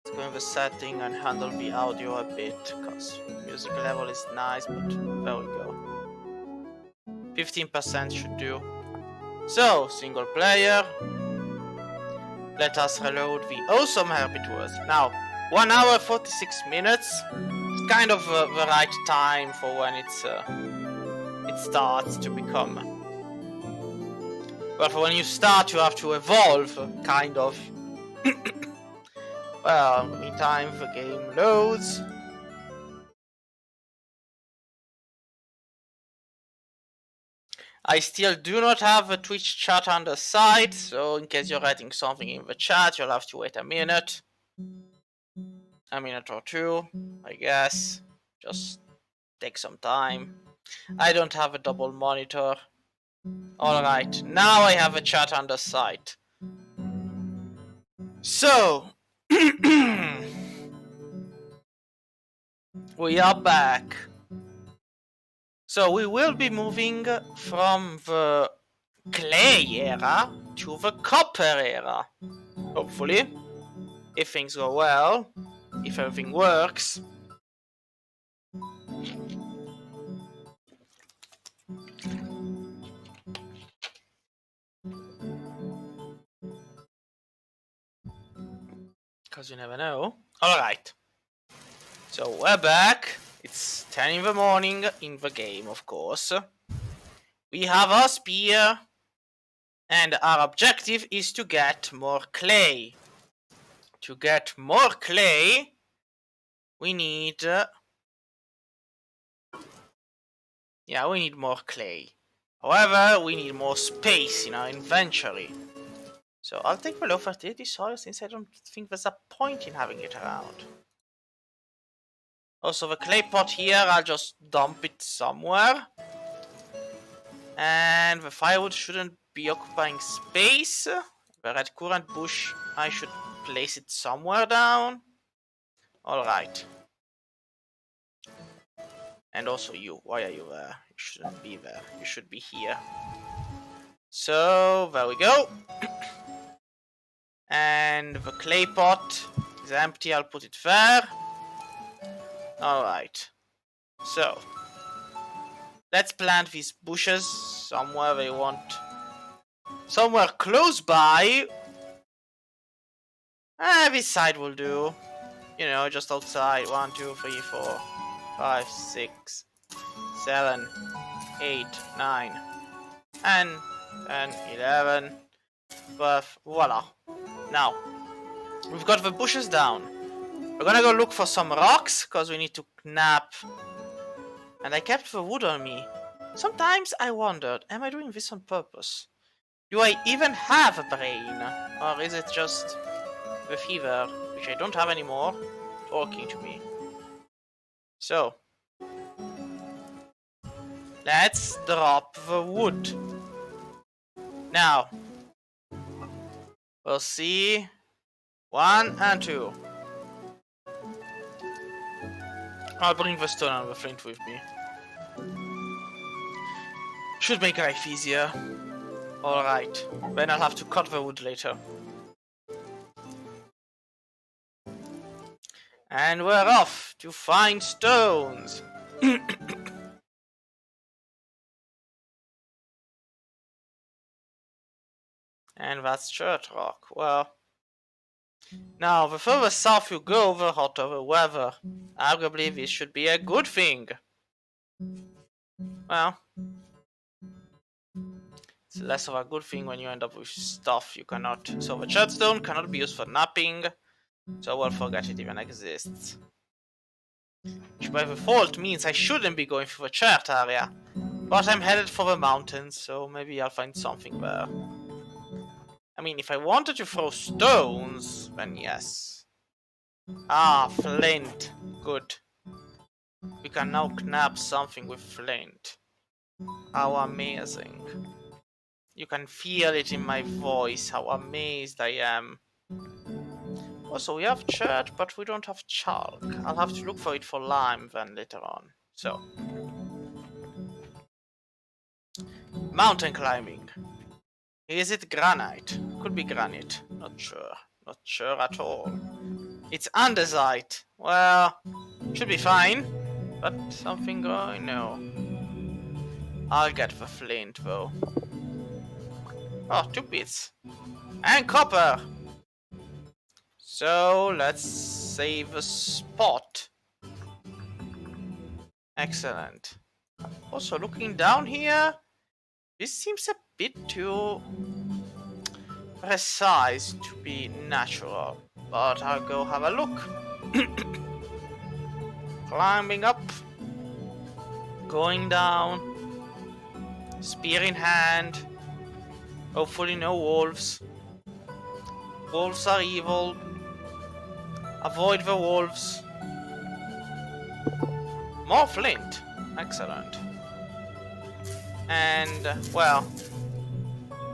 Let's go in the setting and handle the audio a bit, because music level is nice, but there we go. 15% should do. So, single player. Let us reload the awesome Herbitvores. Now, 1 hour 46 minutes. It's kind of the right time for when it starts to become. But when you start, you have to evolve, kind of. Well, meantime, the game loads. I still do not have a Twitch chat on the side, so in case you're writing something in the chat, you'll have to wait a minute or two, I guess. Just take some time. I don't have a double monitor. Alright, now I have a chat on the side. So, we are back. So we will be moving from the clay era to the copper era. Hopefully. If things go well. If everything works. Because you never know. Alright. So we're back. It's 10 in the morning in the game, of course. We have our spear. And our objective is to get more clay. To get more clay, we need... we need more clay. However, we need more space in our inventory. So I'll take the low fertility soil since I don't think there's a point in having it around. Also, the clay pot here, I'll just dump it somewhere. And the firewood shouldn't be occupying space. The red currant bush, I should place it somewhere down. Alright. And also you, why are you there? You shouldn't be there, you should be here. So, there we go. And the clay pot is empty, I'll put it there. Alright. So, let's plant these bushes somewhere they want. Somewhere close by. This side will do. You know, just outside. 1, 2, 3, 4, 5, 6, 7, 8, 9, 10, 11, 12. Voila. Now, we've got the bushes down. We're gonna go look for some rocks, because we need to knap. And I kept the wood on me. Sometimes I wondered, am I doing this on purpose? Do I even have a brain? Or is it just the fever, which I don't have anymore, talking to me? So, let's drop the wood. Now, we'll see 1 and 2. I'll bring the stone and the flint with me. Should make life easier. Alright, then I'll have to cut the wood later. And we're off to find stones. And that's church rock. Well, now the further south you go, the hotter the weather. Arguably, this should be a good thing. Well, it's less of a good thing when you end up with stuff you cannot. So the church stone cannot be used for napping, so we'll forget it even exists. Which by default means I shouldn't be going through the church area. But I'm headed for the mountains, so maybe I'll find something there. I mean, if I wanted to throw stones, then yes. Ah, flint. Good. We can now knap something with flint. How amazing. You can feel it in my voice, how amazed I am. Also, we have chert, but we don't have chalk. I'll have to look for it for lime then later on. So. Mountain climbing. Is it granite? Could be granite. Not sure. Not sure at all. It's andesite. Well, should be fine. But something going? No. I'll get the flint though. Oh, 2 bits. And copper! So let's save a spot. Excellent. Also, looking down here, this seems a bit too precise to be natural. But I'll go have a look. Climbing up. Going down. Spear in hand. Hopefully no wolves. Wolves are evil. Avoid the wolves. More flint. Excellent. And, well,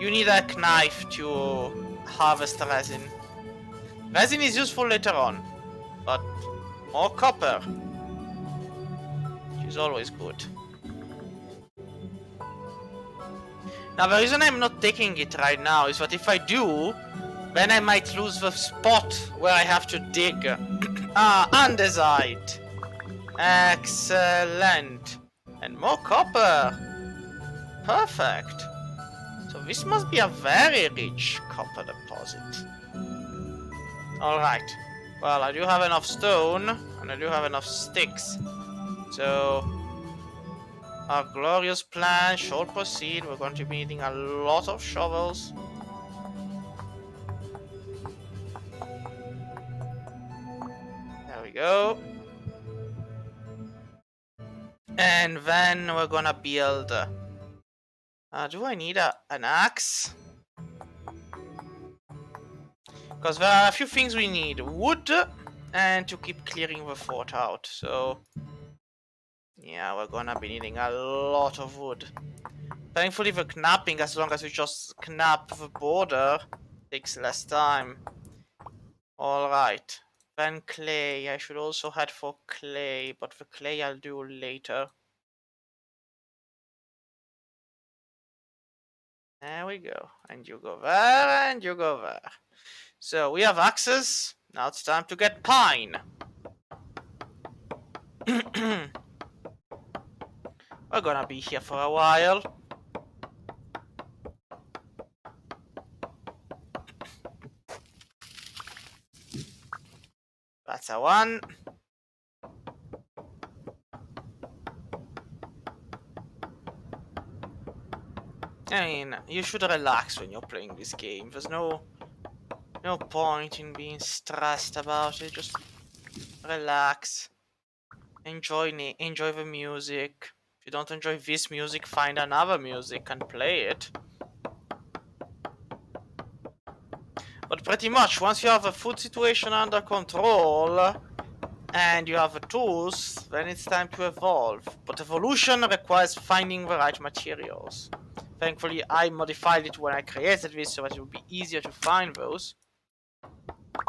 you need a knife to harvest resin. Resin is useful later on, but more copper, which is always good. Now, the reason I'm not taking it right now is that if I do, then I might lose the spot where I have to dig. Andesite. Excellent. And more copper. Perfect. So this must be a very rich copper deposit. Alright. Well, I do have enough stone, and I do have enough sticks. So, our glorious plan shall proceed. We're going to be needing a lot of shovels. There we go. And then we're gonna build... do I need an axe? Because there are a few things we need. Wood, and to keep clearing the fort out. So, yeah, we're gonna be needing a lot of wood. Thankfully, the knapping, as long as we just knap the border, takes less time. Alright. Then clay. I should also head for clay, but the clay I'll do later. There we go. And you go there, and you go there. So we have axes. Now it's time to get pine. We're gonna be here for a while. That's a one. I mean, you should relax when you're playing this game. There's no point in being stressed about it. Just relax. Enjoy the music. If you don't enjoy this music, find another music and play it. But pretty much, once you have the food situation under control, and you have the tools, then it's time to evolve. But evolution requires finding the right materials. Thankfully, I modified it when I created this so that it would be easier to find those.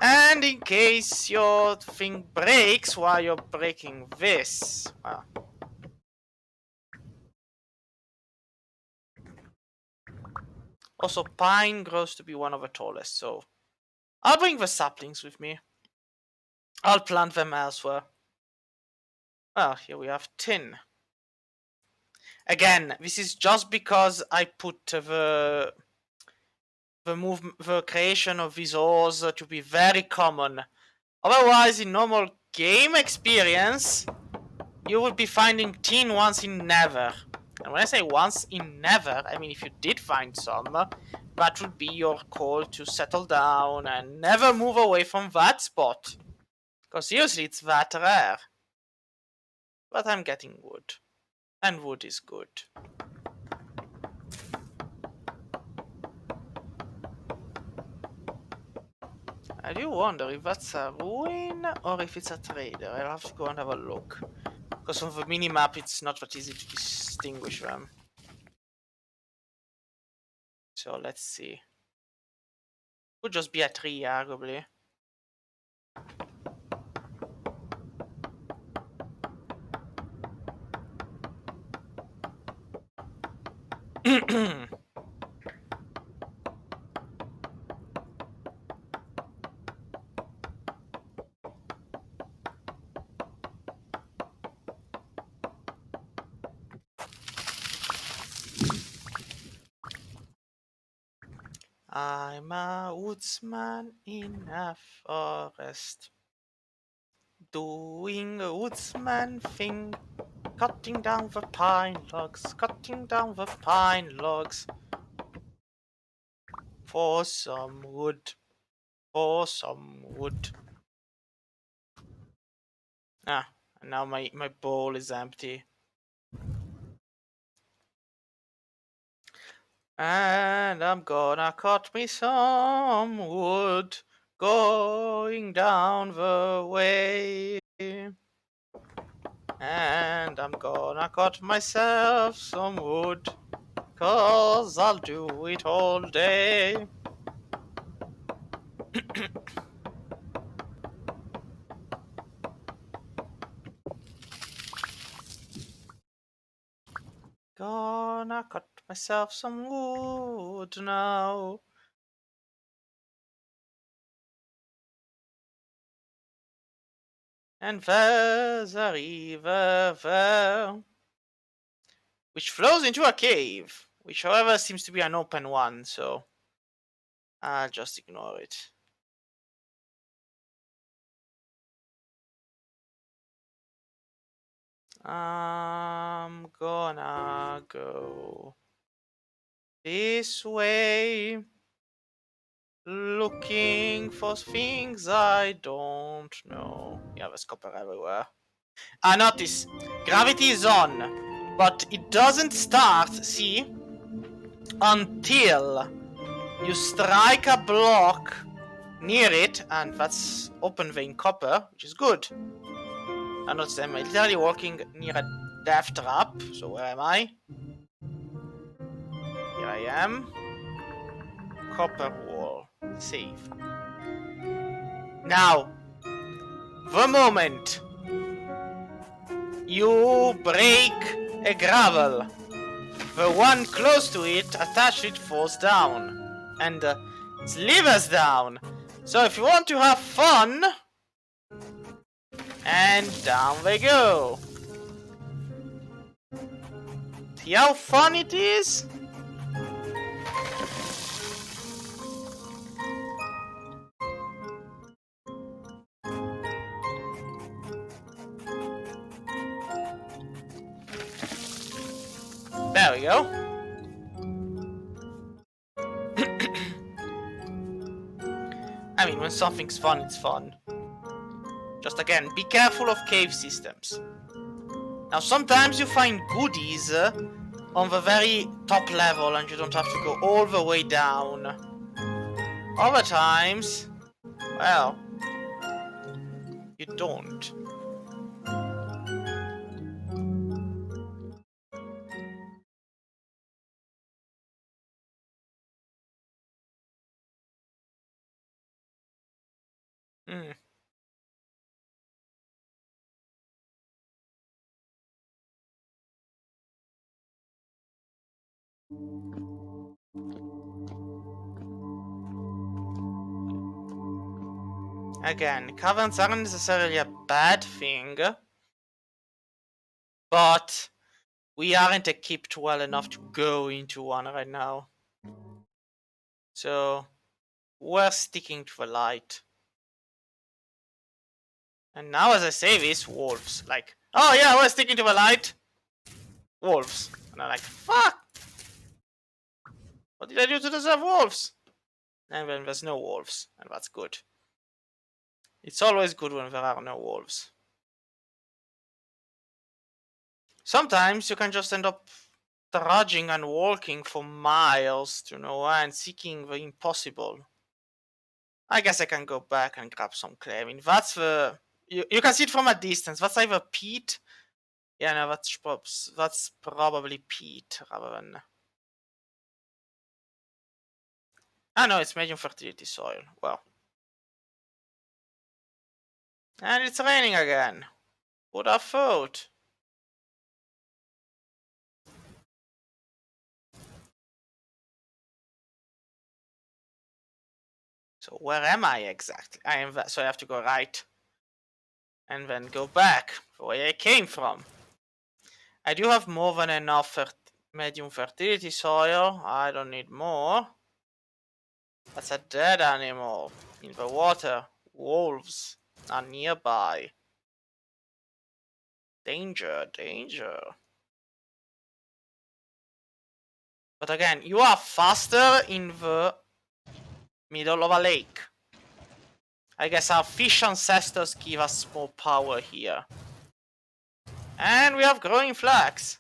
And in case your thing breaks while you're breaking this, well. Also, pine grows to be one of the tallest, so I'll bring the saplings with me. I'll plant them elsewhere. Well, here we have tin. Again, this is just because I put the creation of these ores to be very common. Otherwise, in normal game experience, you would be finding tin once in never. And when I say once in never, I mean if you did find some, that would be your call to settle down and never move away from that spot. Because seriously, it's that rare. But I'm getting wood. And wood is good. I do wonder if that's a ruin or if it's a trader. I'll have to go and have a look. Because on the minimap it's not that easy to distinguish them. So let's see. Could just be a tree, arguably. I'm a woodsman in a forest, doing a woodsman thing, cutting down the pine logs, cutting down the pine logs for some wood, for some wood. Ah, and now my bowl is empty. And I'm gonna cut me some wood going down the way. And I'm gonna cut myself some wood, 'cause I'll do it all day. Gonna cut myself some wood now. And there's a river there, which flows into a cave, which however seems to be an open one, so I'll just ignore it. I'm gonna go this way, looking for things I don't know. Yeah, there's copper everywhere. Ah, notice, gravity is on, but it doesn't start, see, until you strike a block near it, and that's open vein copper, which is good. I notice I'm literally walking near a death trap, so where am I? Here I am. Copper wall. Save. Now, the moment you break a gravel, the one close to it, attached to it, falls down. And slivers down. So if you want to have fun, and down they go. See how fun it is? There we go. I mean, when something's fun, it's fun. Just again, be careful of cave systems. Now, sometimes you find goodies on the very top level and you don't have to go all the way down. Other times, well, you don't. Hmm. Again, caverns aren't necessarily a bad thing, but we aren't equipped well enough to go into one right now. So, we're sticking to the light. And now as I say this, wolves. Like, oh yeah, we're sticking to the light. Wolves. And I'm like, fuck! What did I do to deserve wolves? And then there's no wolves, and that's good. It's always good when there are no wolves. Sometimes you can just end up trudging and walking for miles to nowhere and seeking the impossible. I guess I can go back and grab some clay. I mean, that's the... You can see it from a distance. That's either peat. Yeah, no, that's probably peat rather than... Ah, no, it's medium fertility soil. Well. And it's raining again. Who'd have thought? So where am I exactly? I am so I have to go right. And then go back the way I came from. I do have more than enough medium fertility soil. I don't need more. That's a dead animal in the water. Wolves are nearby. Danger, danger. But again, you are faster in the middle of a lake. I guess our fish ancestors give us more power here. And we have growing flax.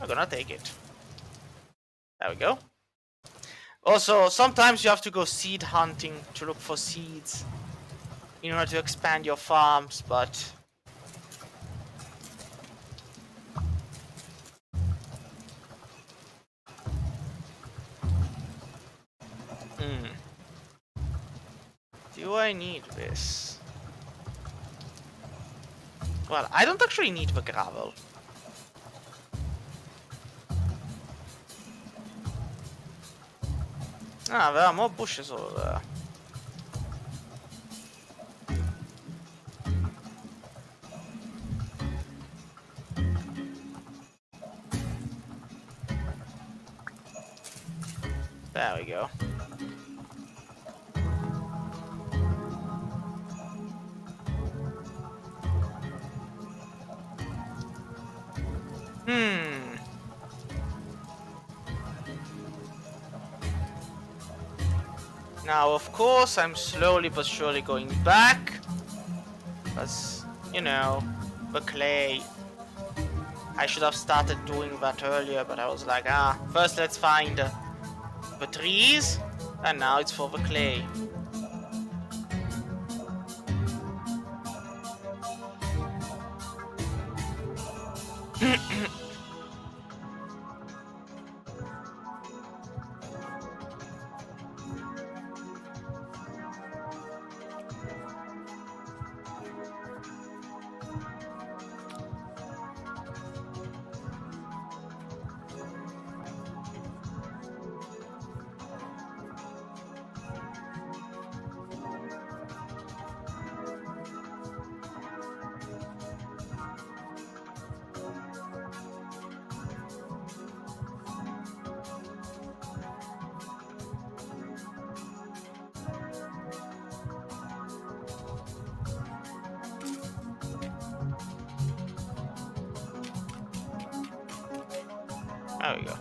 I'm gonna take it. There we go. Also, sometimes you have to go seed hunting to look for seeds in order to expand your farms, but... Do I need this? Well, I don't actually need the gravel. Ah, there are more bushes over there. There we go. Now, of course, I'm slowly but surely going back. Because, you know, the clay. I should have started doing that earlier, but I was like, first let's find the trees. And now it's for the clay. There we go.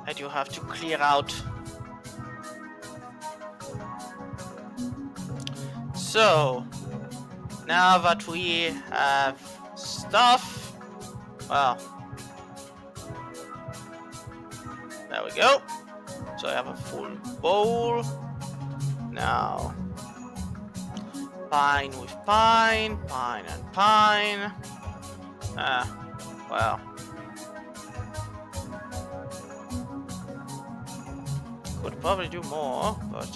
I do have to clear out. So, now that we have stuff, well, there we go. So I have a full bowl. Now, pine with pine, pine and pine. Well. Could probably do more, but...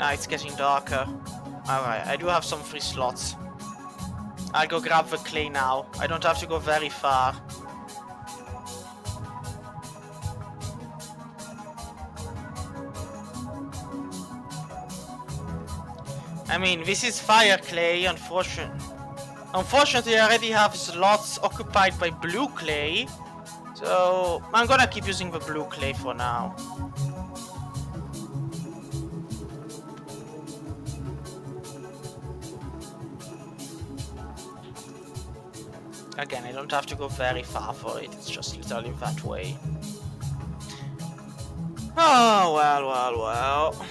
it's getting darker. Alright, I do have some free slots. I'll go grab the clay now. I don't have to go very far. I mean, this is fire clay, Unfortunately, I already have slots occupied by blue clay. So, I'm gonna keep using the blue clay for now. Again, I don't have to go very far for it, it's just literally that way. Oh, well.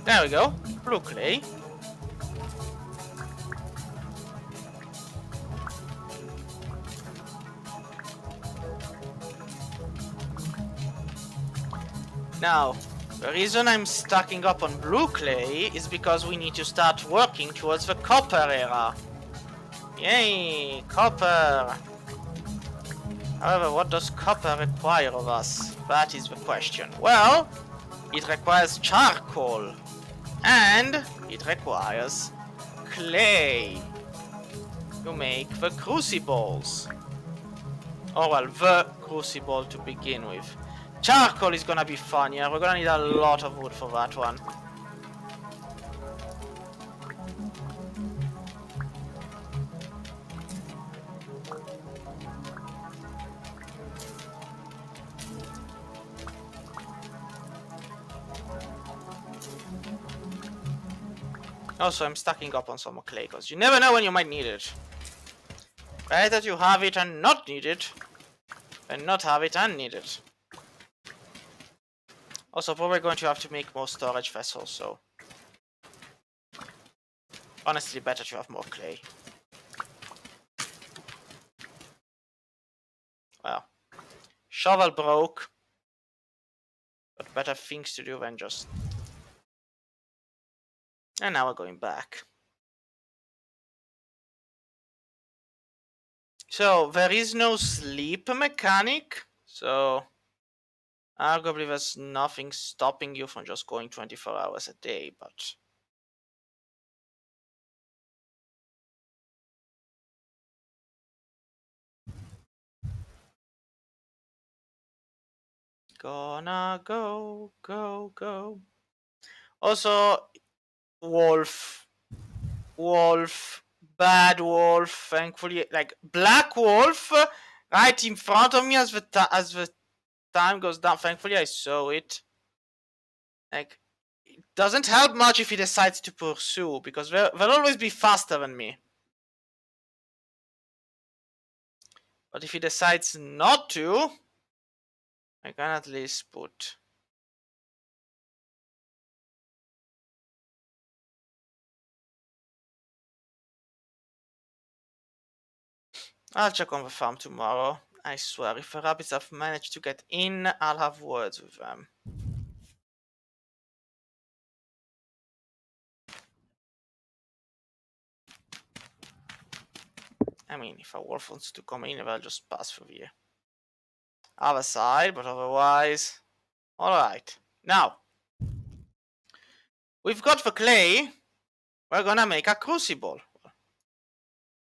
There we go, blue clay. Now, the reason I'm stacking up on blue clay is because we need to start working towards the copper era. Yay, copper! However, what does copper require of us? That is the question. Well, it requires charcoal. And it requires clay to make the crucibles. Or well, the crucible to begin with. Charcoal is gonna be fun, yeah. We're gonna need a lot of wood for that one. Also, I'm stacking up on some more clay, because you never know when you might need it. Better you have it and not need it, than not have it and need it. Also, probably going to have to make more storage vessels, so... honestly, better to have more clay. Well, shovel broke. But better things to do than just... And now we're going back. So, there is no sleep mechanic, so... arguably there's nothing stopping you from just going 24 hours a day, but... gonna go, go, go. Also, wolf. Wolf. Bad wolf, thankfully. Like, black wolf right in front of me as the time goes down. Thankfully, I saw it. Like, it doesn't help much if he decides to pursue, because they'll always be faster than me. But if he decides not to, I can at least put... I'll check on the farm tomorrow. I swear, if the rabbits have managed to get in, I'll have words with them. I mean, if a wolf wants to come in, they'll just pass through here. Other side, but otherwise... Alright. Now, we've got the clay. We're gonna make a crucible.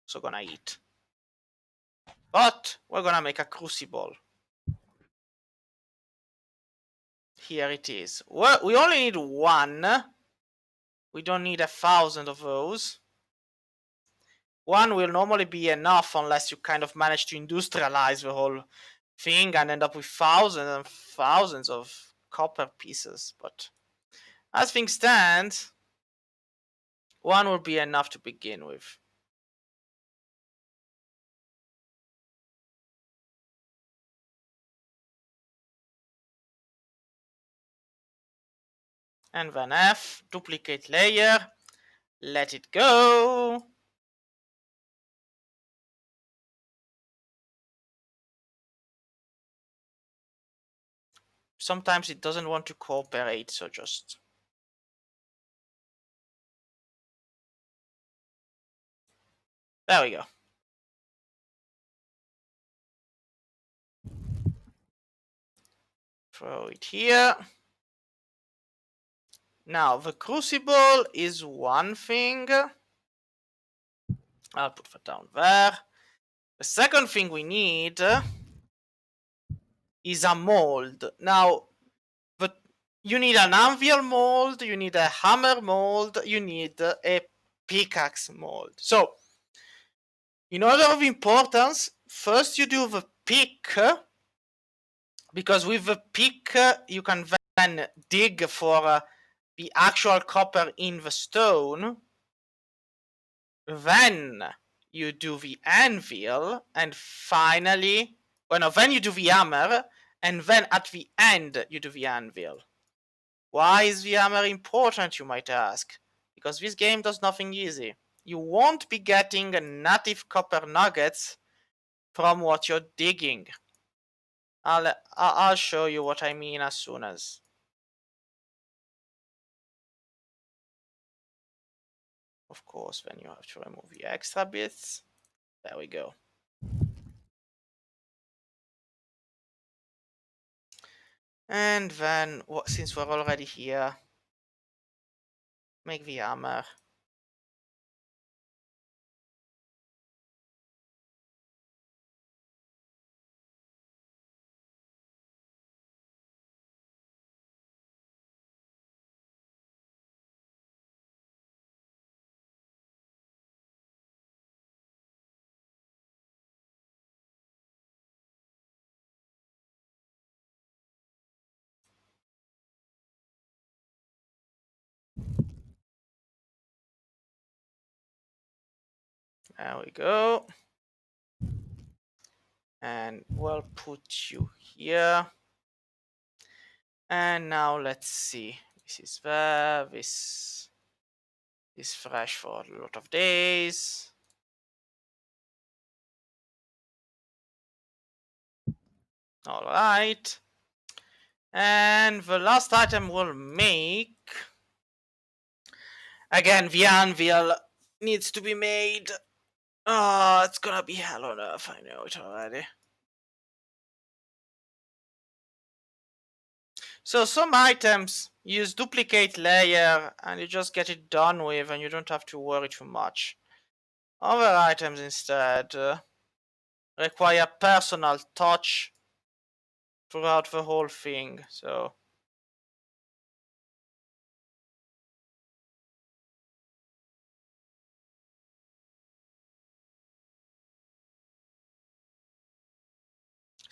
So gonna eat. But we're gonna make a crucible. Here it is. We only need one. We don't need 1,000 of those. One will normally be enough unless you kind of manage to industrialize the whole thing and end up with thousands and thousands of copper pieces. But as things stand, one will be enough to begin with. And then F, duplicate layer, let it go. Sometimes it doesn't want to cooperate, so just... there we go. Throw it here. Now, the crucible is one thing. I'll put that down there. The second thing we need is a mold. Now, you need an anvil mold, you need a hammer mold, you need a pickaxe mold. So, in order of importance, first you do the pick, because with the pick you can then dig for the actual copper in the stone. Then you do the anvil, and finally, well, no, then you do the hammer, and then at the end you do the anvil. Why is the hammer important, you might ask? Because this game does nothing easy. You won't be getting native copper nuggets from what you're digging. I'll show you what I mean as soon as. Of course, then you have to remove the extra bits. There we go. And then, since we're already here, make the hammer. There we go. And we'll put you here. And now let's see. This is there. This is fresh for a lot of days. All right. And the last item we'll make. Again, the anvil needs to be made. Oh, it's gonna be hell on earth. I know it already. So some items use duplicate layer and you just get it done with and you don't have to worry too much. Other items instead require personal touch throughout the whole thing. So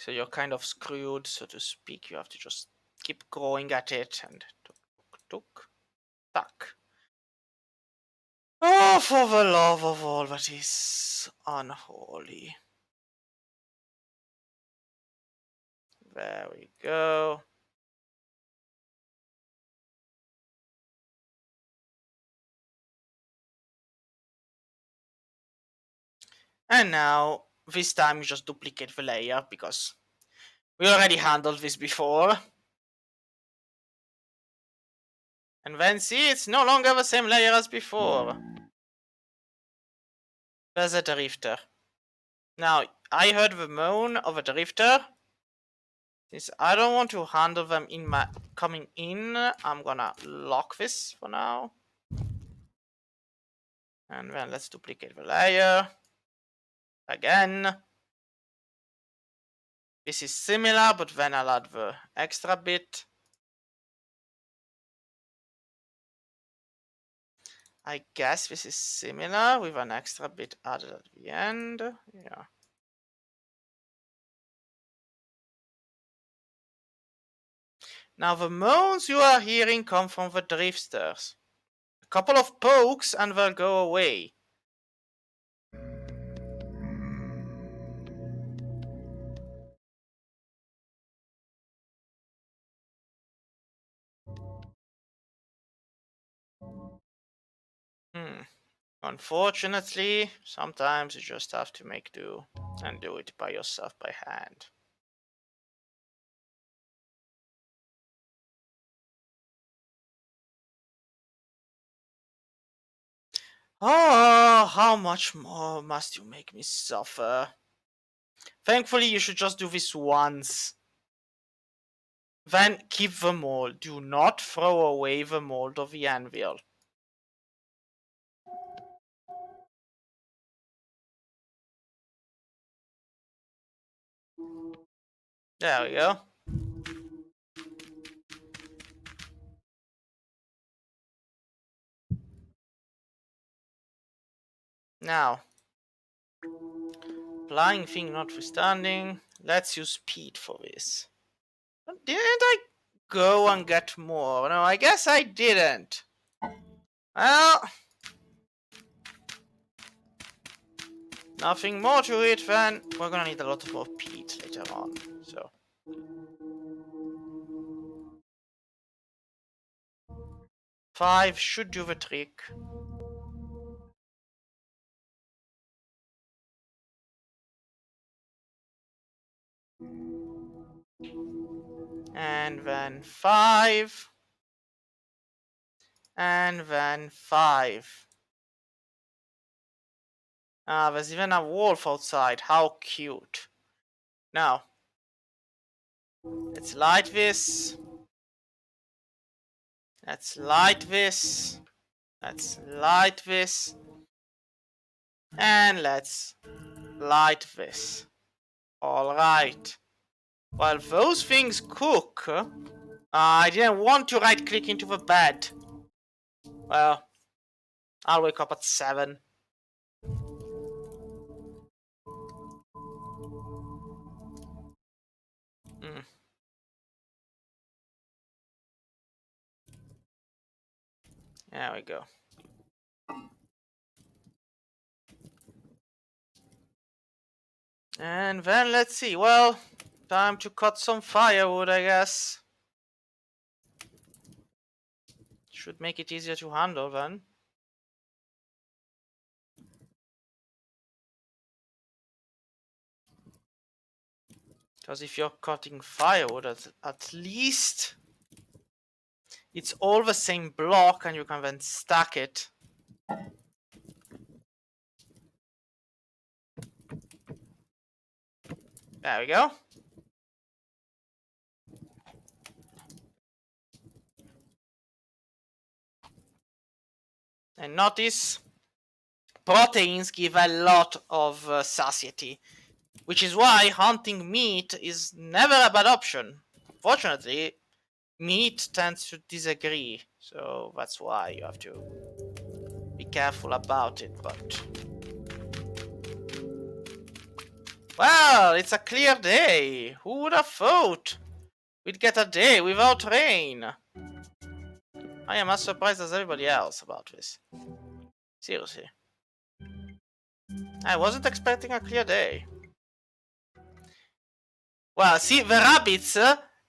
you're kind of screwed, so to speak. You have to just keep going at it and tuk, tuck. Oh, for the love of all that is unholy. There we go. And now, this time you just duplicate the layer because we already handled this before. And then see, it's no longer the same layer as before. There's a drifter. Now, I heard the moan of a drifter. Since I don't want to handle them in my coming in, I'm gonna lock this for now. And then let's duplicate the layer. Again. This is similar, but then I'll add the extra bit. I guess this is similar with an extra bit added at the end. Yeah. Now the moans you are hearing come from the drifters. A couple of pokes and they'll go away. Unfortunately, sometimes you just have to make do and do it by yourself by hand. Oh, how much more must you make me suffer? Thankfully, you should just do this once. Then keep the mold. Do not throw away the mold of the anvil. There we go. Now, flying thing notwithstanding, let's use speed for this. Didn't I go and get more? No, I guess I didn't. Well, nothing more to it then. We're gonna need a lot more peat later on, so. Five should do the trick. And then 5. And then 5. Ah, there's even a wolf outside. How cute. Now, let's light this. Let's light this. Let's light this. And let's light this. Alright. While those things cook, I didn't want to right click into the bed. Well, I'll wake up at 7. There we go. And then let's see. Well, time to cut some firewood, I guess. Should make it easier to handle then. Because if you're cutting firewood, at least it's all the same block and you can then stack it. There we go. And notice, proteins give a lot of satiety, which is why hunting meat is never a bad option. Fortunately, meat tends to disagree, so that's why you have to be careful about it, but... Well, it's a clear day. Who would have thought we'd get a day without rain? I am as surprised as everybody else about this. Seriously. I wasn't expecting a clear day. Well, see, the rabbits,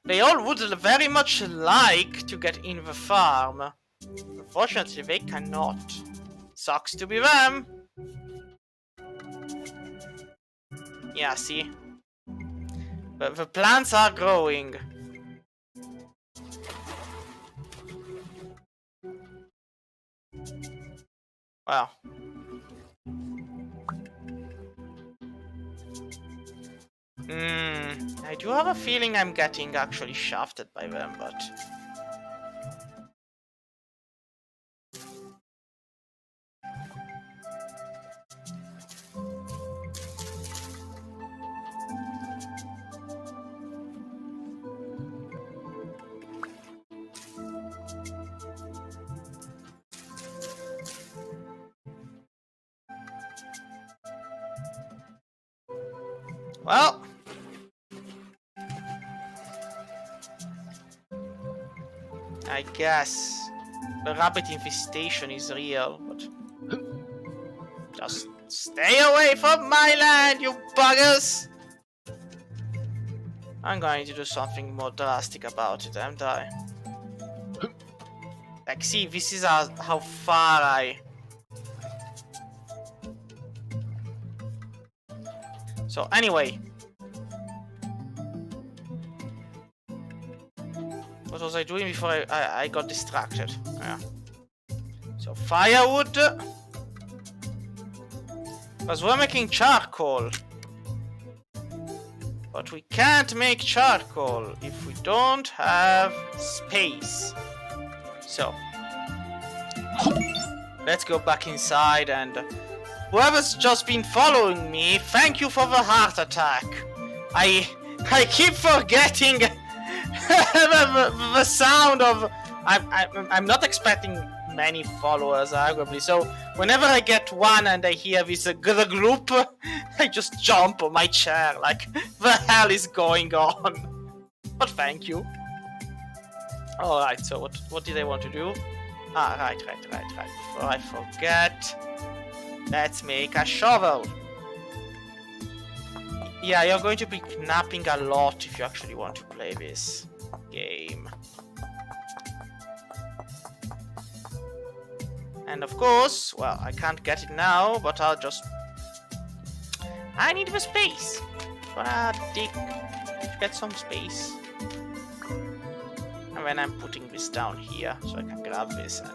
they all would very much like to get in the farm. Unfortunately, they cannot. Sucks to be them. Yeah, see? The plants are growing. Well. I do have a feeling I'm getting actually shafted by them, but... Well... I guess the rabbit infestation is real, but... Just stay away from my land, you buggers! I'm going to do something more drastic about it, am I? Like, see, this is how far I... So, anyway. What was I doing before I got distracted? Yeah. So, firewood. Because we're making charcoal. But we can't make charcoal if we don't have space. So, let's go back inside and... Whoever's just been following me, thank you for the heart attack. I keep forgetting the sound of... I'm not expecting many followers, arguably, so whenever I get one and I hear this group, I just jump on my chair, like, the hell is going on? But thank you. Alright, so what did I want to do? Ah, right. Before I forget, let's make a shovel. Yeah, you're going to be napping a lot if you actually want to play this game. And of course, well, I can't get it now, but I'll just... I need the space. Gonna dig to get some space. And then I'm putting this down here, so I can grab this and...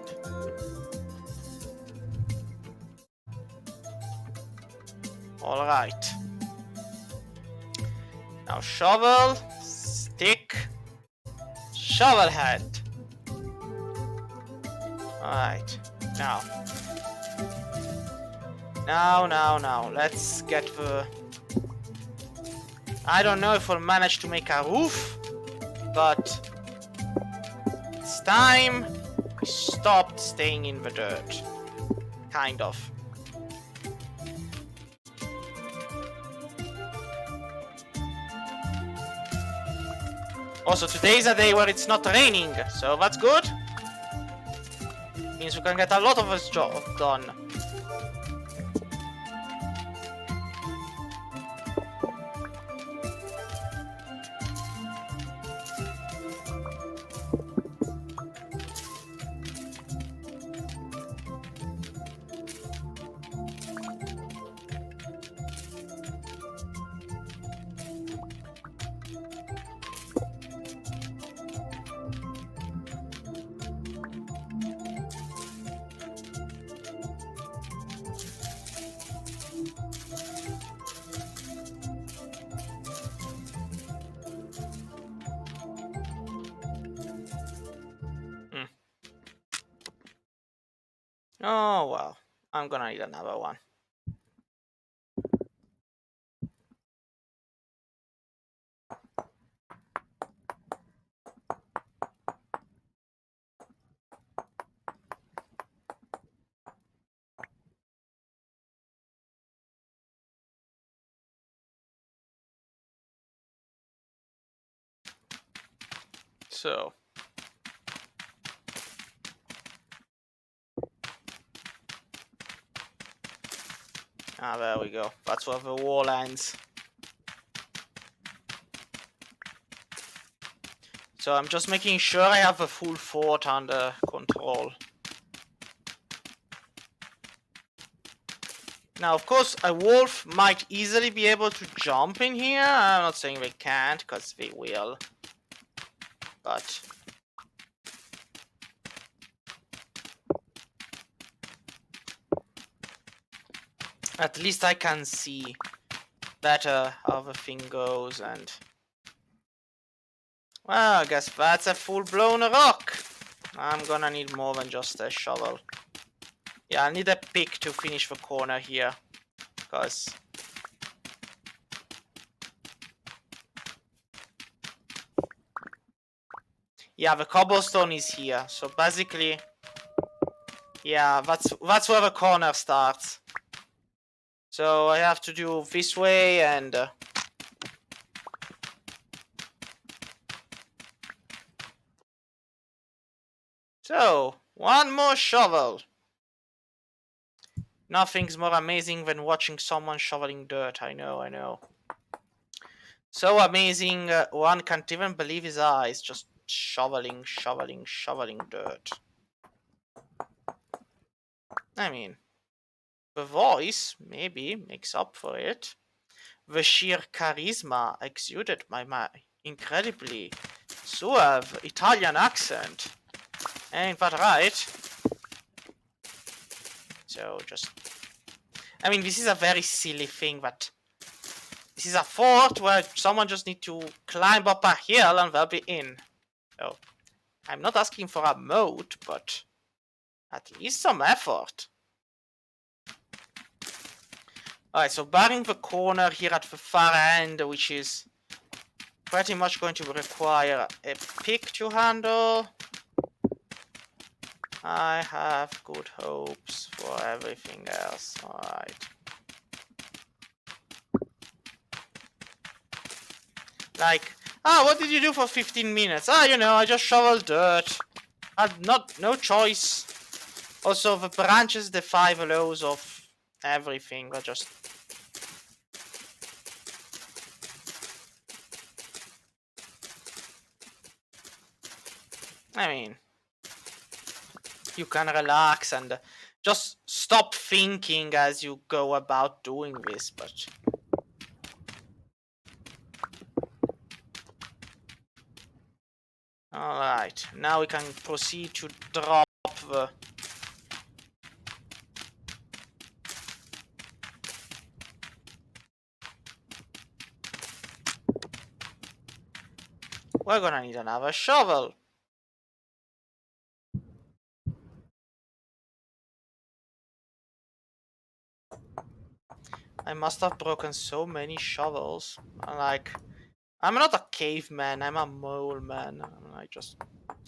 Alright. Now shovel, stick, shovel head. Alright. Now, let's get the... I don't know if we'll manage to make a roof, but it's time we stopped staying in the dirt. Kind of. Also, today's a day where it's not raining, so that's good. Means we can get a lot of this job done. Oh, well. I'm gonna need another one. So. Ah, there we go. That's where the wall ends. So I'm just making sure I have the full fort under control. Now, of course, a wolf might easily be able to jump in here. I'm not saying they can't, because they will. But... at least I can see better how the thing goes, and... well, I guess that's a full-blown rock. I'm gonna need more than just a shovel. Yeah, I need a pick to finish the corner here, because... yeah, the cobblestone is here, so basically... yeah, that's where the corner starts. So I have to do this way and... so, one more shovel. Nothing's more amazing than watching someone shoveling dirt, I know. So amazing, one can't even believe his eyes, just shoveling dirt. I mean, the voice, maybe, makes up for it. The sheer charisma exuded by my incredibly suave Italian accent. Ain't that right? So, just... I mean, this is a very silly thing, but... this is a fort where someone just need to climb up a hill and they'll be in. So, I'm not asking for a moat, but... at least some effort. Alright, so barring the corner here at the far end, which is pretty much going to require a pick to handle, I have good hopes for everything else. Alright. Like, what did you do for 15 minutes? You know, I just shoveled dirt. I had no choice. Also, the branches defy the laws of everything. They're just... I mean... you can relax and just stop thinking as you go about doing this, but... alright, now we can proceed to drop the... we're gonna need another shovel. I must have broken so many shovels. Like, I'm not a caveman, I'm a mole man. I just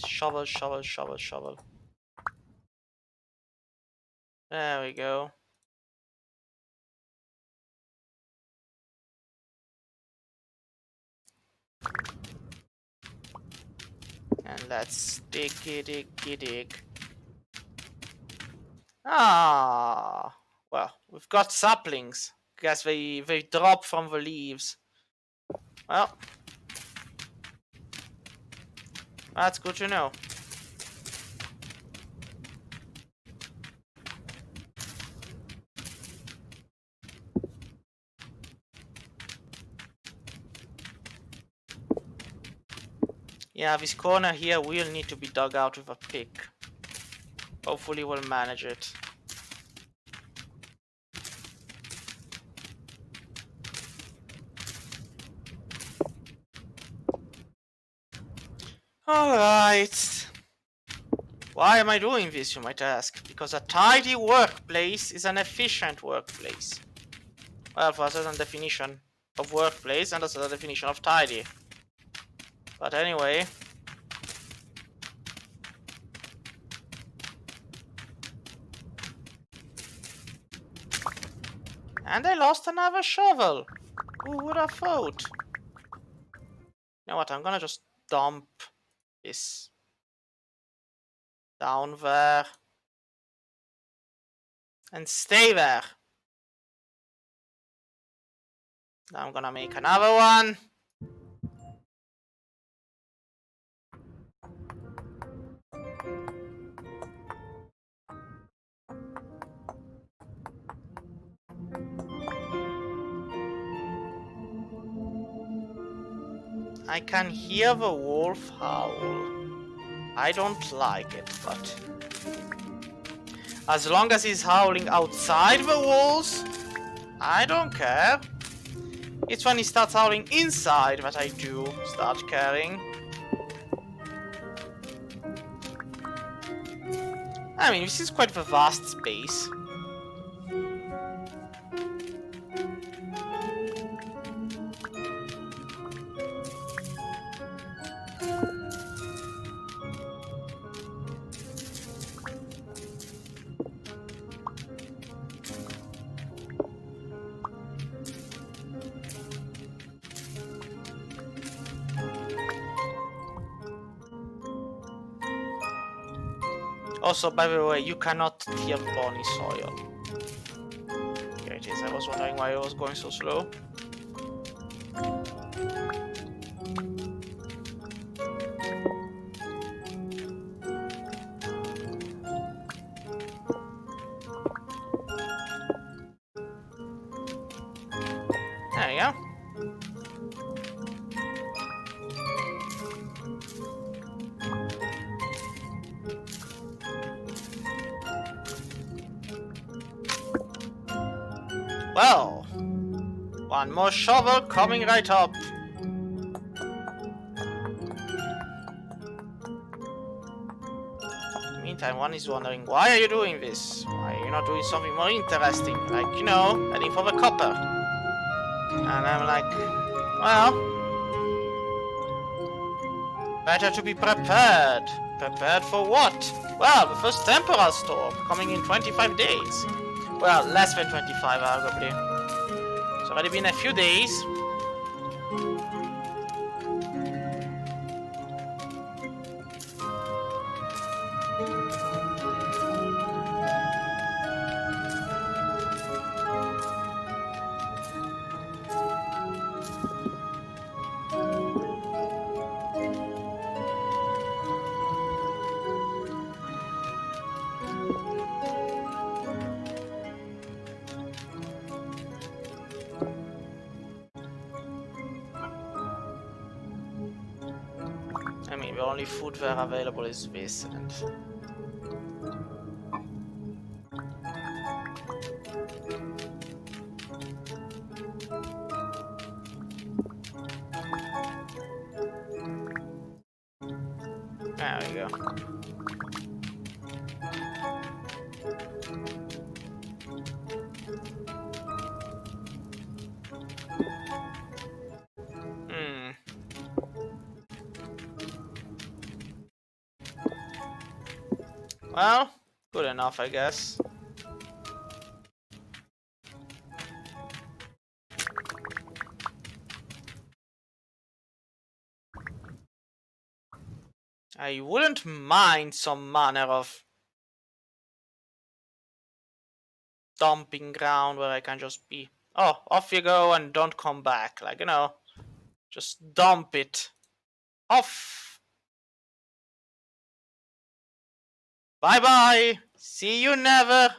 shovel. There we go. And let's dig. Ah, well, we've got saplings. Guess they drop from the leaves. Well, that's good to know. Yeah, this corner here will need to be dug out with a pick. Hopefully we'll manage it. Alright. Why am I doing this, you might ask? Because a tidy workplace is an efficient workplace. Well, for a certain definition of workplace and a certain definition of tidy. But anyway. And I lost another shovel. Who would have thought? You know what, I'm gonna just dump this down there. And stay there. Now I'm gonna make another one. I can hear the wolf howl. I don't like it, but as long as he's howling outside the walls, I don't care. It's when he starts howling inside that I do start caring. I mean, this is quite a vast space. Also, by the way, you cannot tier Bonnie soil. Here it is, I was wondering why it was going so slow. There you go. Well, one more shovel coming right up. Meantime, one is wondering, why are you doing this? Why are you not doing something more interesting? Like, you know, heading for the copper. And I'm like, well, better to be prepared. Prepared for what? Well, the first temporal storm coming in 25 days. Well, less than 25, arguably. It's already been a few days. I mean, the only food there available is this, and... there we go. Well, good enough, I guess. I wouldn't mind some manner of dumping ground where I can just be, oh, off you go and don't come back. Like, you know, just dump it off. Bye bye. See you never.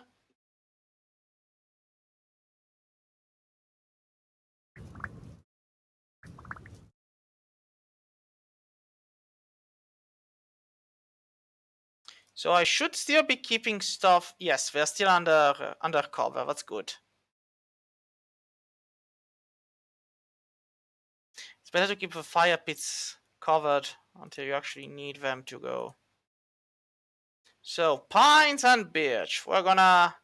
So I should still be keeping stuff. Yes, they're still under cover. That's good. It's better to keep the fire pits covered until you actually need them to go. So, pines and birch. We're gonna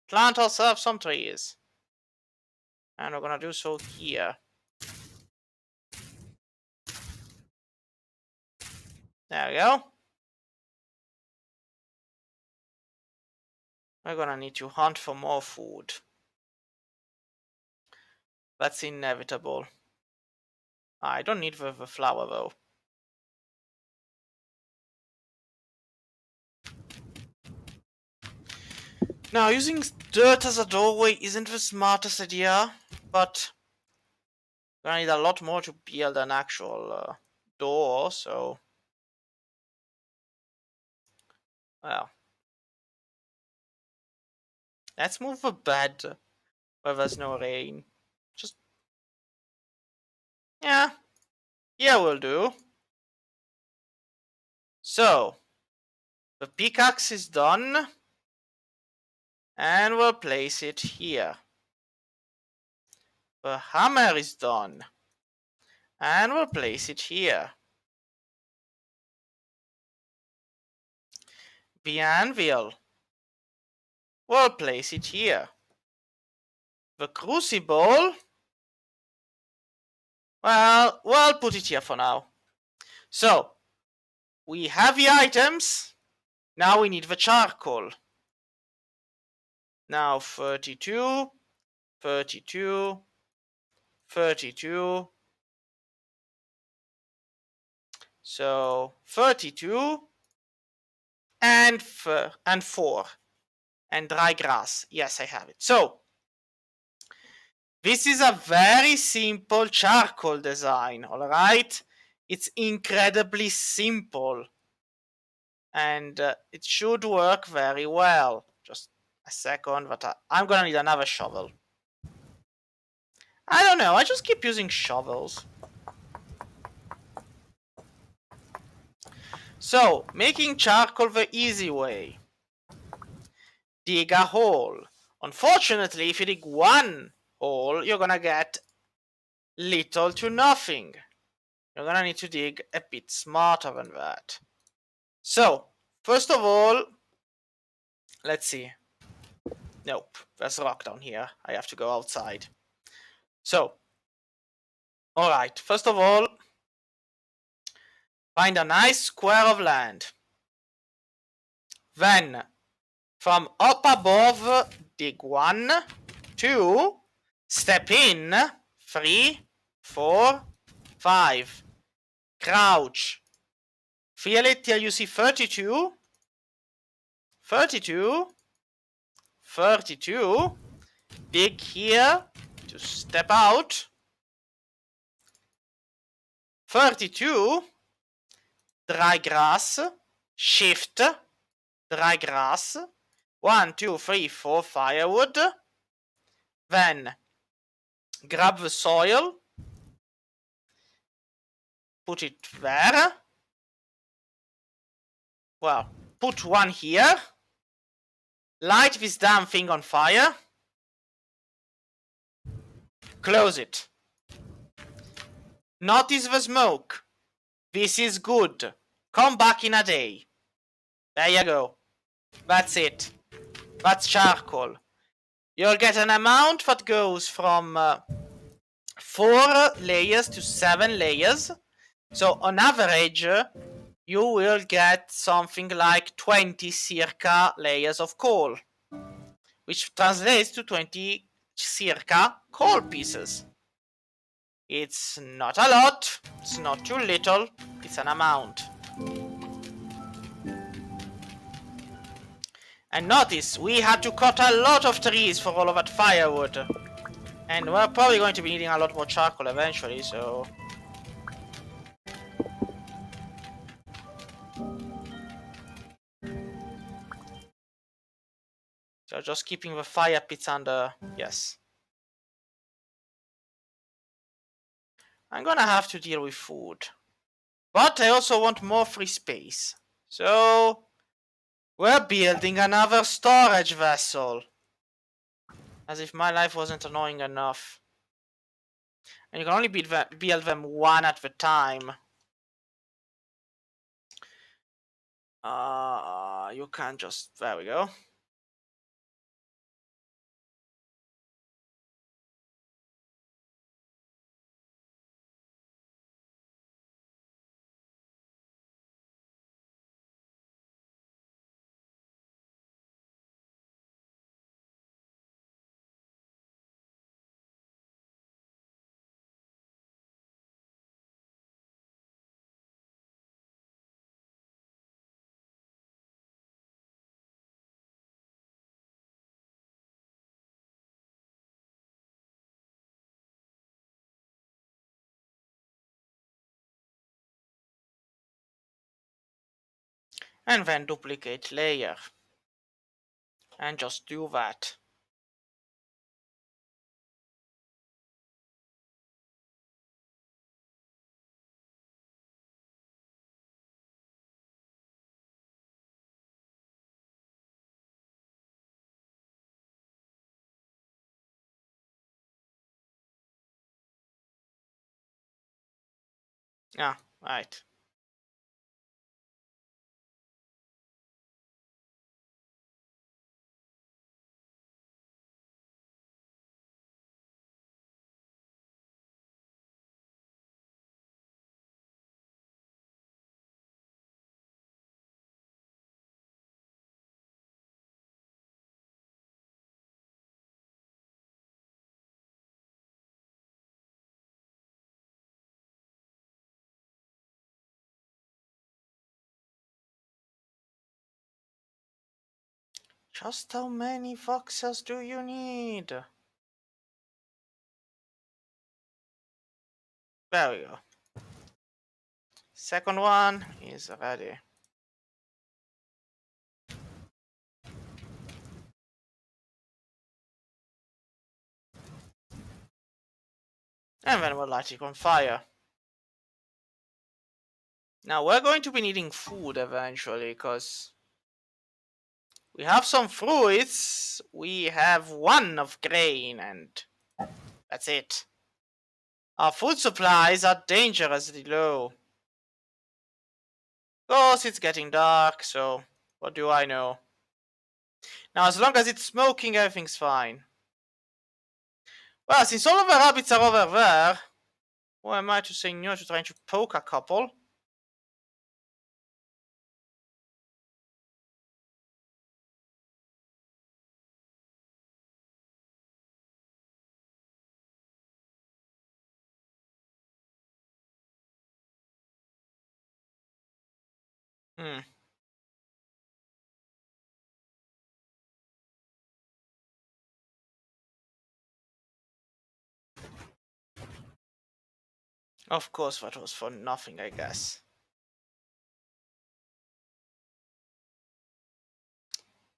plant ourselves some trees. And we're gonna do so here. There we go. We're gonna need to hunt for more food. That's inevitable. I don't need the flour though. Now, using dirt as a doorway isn't the smartest idea, but we're gonna need a lot more to build an actual door, so... Well. Let's move the bed where there's no rain. Just... Yeah. Yeah, will do. So, the pickaxe is done. And we'll place it here. The hammer is done. And we'll place it here. The anvil. We'll place it here. The crucible. Well, we'll put it here for now. So, we have the items. Now we need the charcoal. Now 32, 32, 32. So 32 and 4. And dry grass. Yes, I have it. So, this is a very simple charcoal design, alright? It's incredibly simple. And it should work very well. Just a second, but I'm gonna need another shovel. I don't know, I just keep using shovels. So, making charcoal the easy way. Dig a hole. Unfortunately, if you dig one hole, you're gonna get little to nothing. You're gonna need to dig a bit smarter than that. So, first of all, let's see. Nope, there's a rock down here. I have to go outside. So, alright, first of all, find a nice square of land. Then, from up above, dig 1, 2, step in, 3, 4, 5. Crouch. Feel it till you see 32. 32. 32. Dig here to step out. 32. Dry grass. Shift. Dry grass. 1, 2, 3, 4 firewood. Then grab the soil. Put it there. Well, put one here. Light this damn thing on fire. Close it. Notice the smoke. This is good. Come back in a day. There you go. That's it. That's charcoal. You'll get an amount that goes from 4 layers to 7 layers. So on average, you will get something like 20 circa layers of coal, which translates to 20 circa coal pieces. It's not a lot, it's not too little, it's an amount. And notice, we had to cut a lot of trees for all of that firewood. And we're probably going to be needing a lot more charcoal eventually, so... So just keeping the fire pits under... Yes. I'm gonna have to deal with food. But I also want more free space. So... we're building another storage vessel. As if my life wasn't annoying enough. And you can only build them one at a time. You can't just... There we go. And then duplicate layer. And just do that. Ah, right. Just how many voxels do you need? There we go. Second one is ready. And then we'll light it on fire. Now we're going to be needing food eventually, because we have some fruits, we have one of grain, and that's it. Our food supplies are dangerously low. Of course, it's getting dark, so what do I know? Now, as long as it's smoking, everything's fine. Well, since all of the rabbits are over there, who am I to say no to trying to poke a couple? Hmm. Of course, that was for nothing, I guess.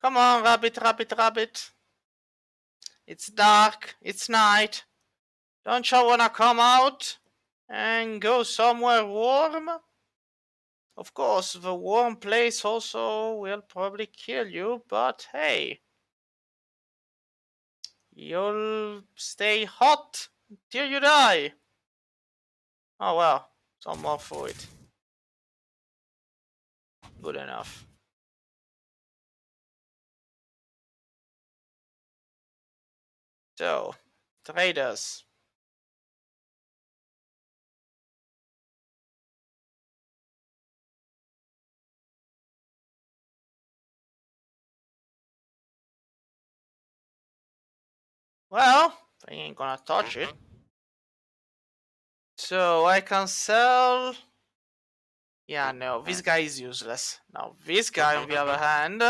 Come on, rabbit, rabbit, rabbit. It's dark, it's night. Don't you wanna come out and go somewhere warm? Of course, the warm place also will probably kill you, but hey, you'll stay hot till you die. Oh well, some more food. Good enough. So, traders. Well, they ain't gonna touch it. So I can sell... Yeah, no, this guy is useless. Now, this guy, on the other hand...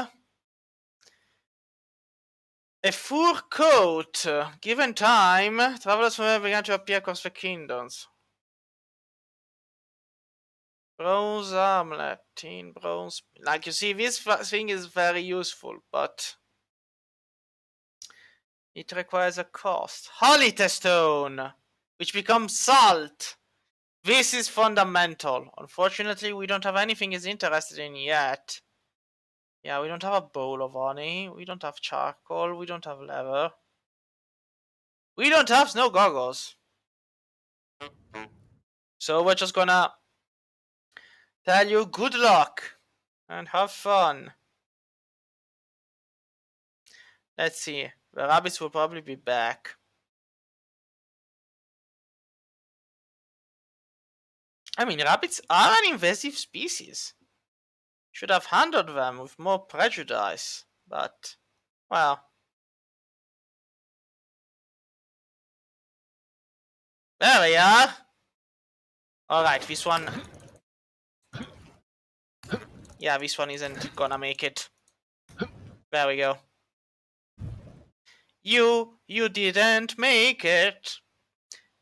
A fur coat. Given time, travelers from every began to appear across the kingdoms. Bronze armlet, tin bronze. Like you see, this thing is very useful, but it requires a cost. Holite stone, which becomes salt. This is fundamental. Unfortunately, we don't have anything he's interested in yet. Yeah, we don't have a bowl of honey. We don't have charcoal. We don't have leather. We don't have snow goggles. So we're just gonna tell you good luck. and have fun. Let's see. The rabbits will probably be back. I mean, rabbits are an invasive species. Should have handled them with more prejudice, but, well. There we are! Alright, this one... Yeah, this one isn't gonna make it. There we go. You didn't make it.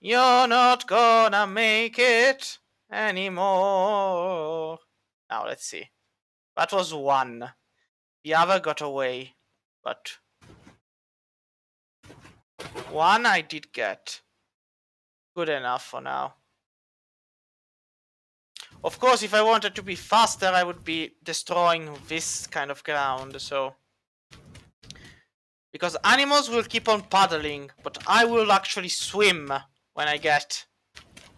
You're not gonna make it anymore. Now, let's see. That was one. The other got away, but one I did get. Good enough for now. Of course, if I wanted to be faster, I would be destroying this kind of ground, so... Because animals will keep on paddling, but I will actually swim when I get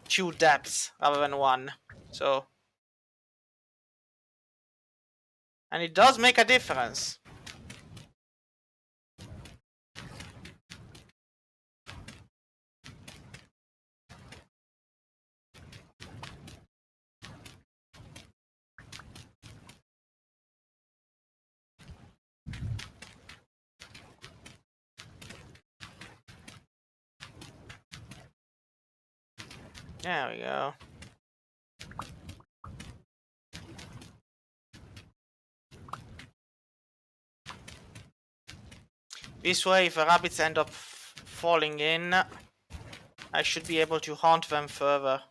2 depths rather than 1. So... And it does make a difference. There we go. This way, if the rabbits end up falling in, I should be able to haunt them further.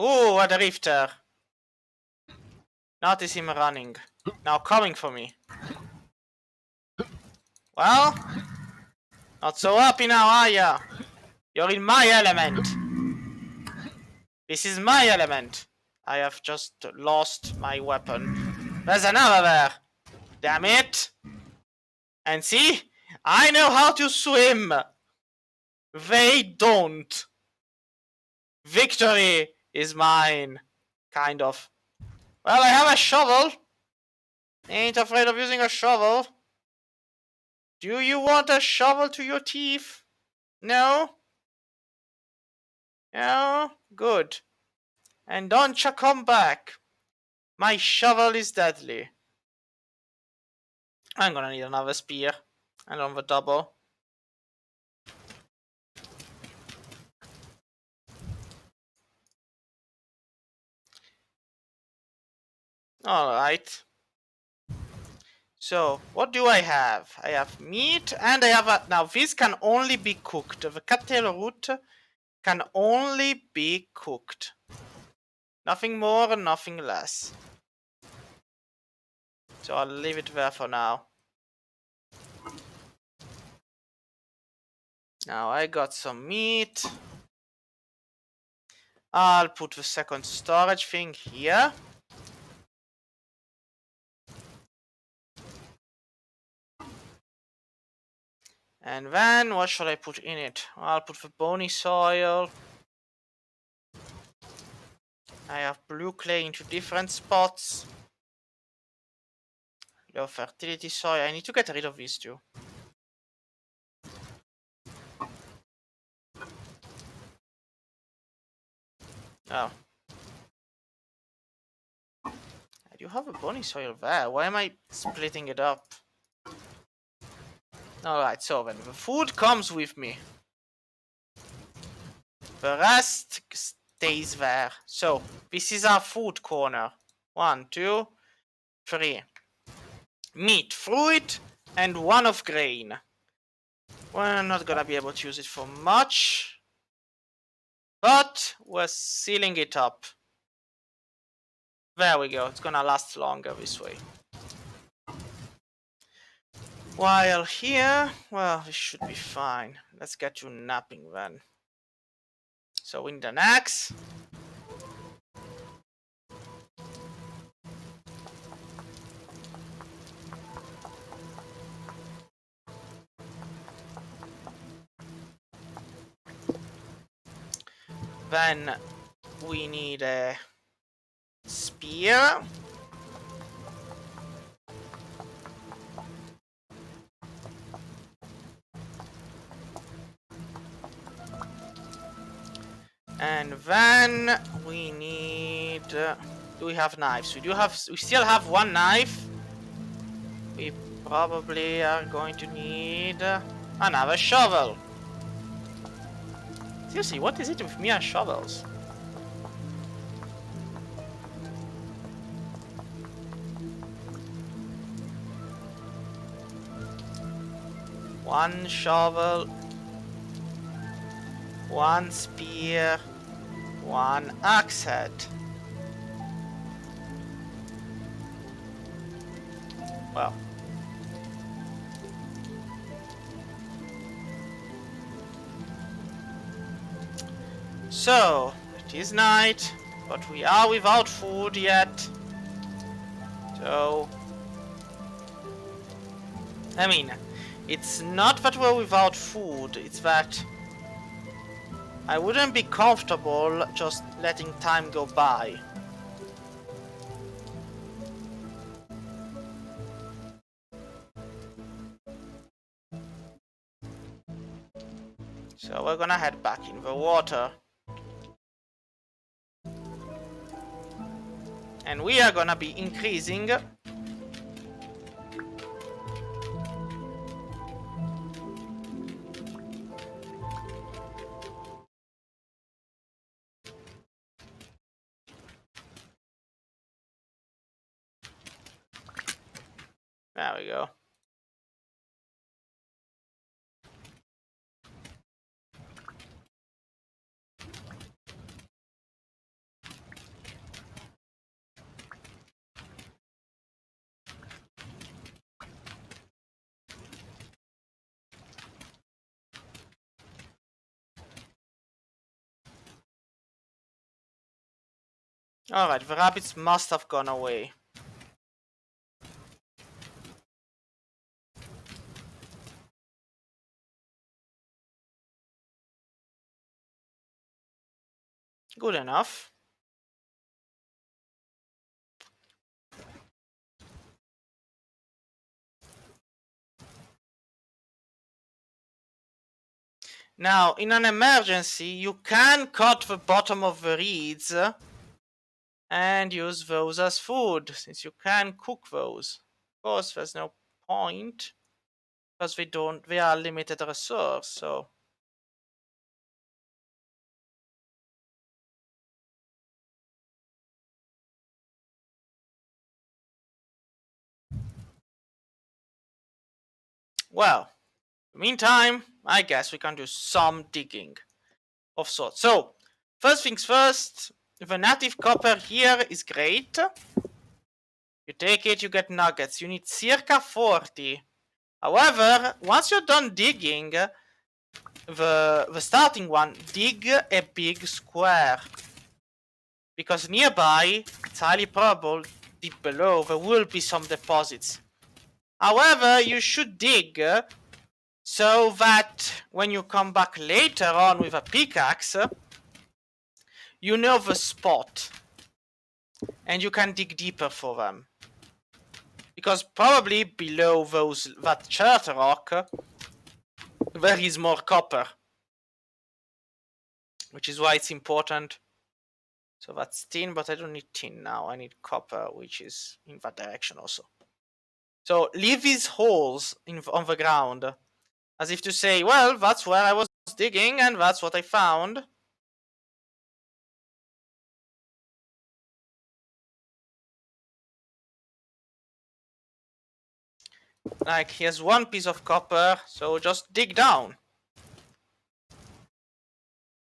Ooh, what a rifter! Notice him running. Now coming for me. Well, not so happy now, are ya? You're in my element. This is my element. I have just lost my weapon. There's another there. Damn it. And see? I know how to swim. They don't. Victory is mine. Kind of. Well, I have a shovel. Ain't afraid of using a shovel. Do you want a shovel to your teeth? No? No? Good. And don't you come back. My shovel is deadly. I'm gonna need another spear. And on the double. Alright. So, what do I have? I have meat and I have a... Now, this can only be cooked. The cattail root can only be cooked. Nothing more and nothing less. So I'll leave it there for now. Now I got some meat. I'll put the second storage thing here. And then, what should I put in it? I'll put the bony soil. I have blue clay into different spots. Low fertility soil. I need to get rid of these two. Oh. I do have a bony soil there. Why am I splitting it up? Alright, so then the food comes with me. The rest stays there. So, this is our food corner. 1, 2, 3. Meat, fruit, and 1 of grain. We're not gonna be able to use it for much. But we're sealing it up. There we go. It's gonna last longer this way. While here, well, this should be fine. Let's get to napping then. So we need an axe. Then we need a spear. And then we need... do we have knives? We still have one knife. We probably are going to need another shovel. Seriously, what is it with me and shovels? One shovel, one spear, one axe head. Well. So, it is night, but we are without food yet. So... I mean, it's not that we're without food, it's that I wouldn't be comfortable just letting time go by. So we're gonna head back in the water. And we are gonna be increasing there we go. Alright, the rabbits must have gone away. Good enough. Now, in an emergency, you can cut the bottom of the reeds and use those as food, since you can cook those. Of course, there's no point, because they are limited resource, so... Well, in the meantime, I guess we can do some digging of sorts. So, first things first, the native copper here is great. You take it, you get nuggets. You need circa 40. However, once you're done digging, the starting one, dig a big square. Because nearby, it's highly probable, deep below, there will be some deposits. However, you should dig so that when you come back later on with a pickaxe, you know the spot. And you can dig deeper for them. Because probably below that chert rock, there is more copper. Which is why it's important. So that's tin, but I don't need tin now. I need copper, which is in that direction also. So leave these holes on the ground. As if to say, well, that's where I was digging and that's what I found. Like, here's one piece of copper, so just dig down.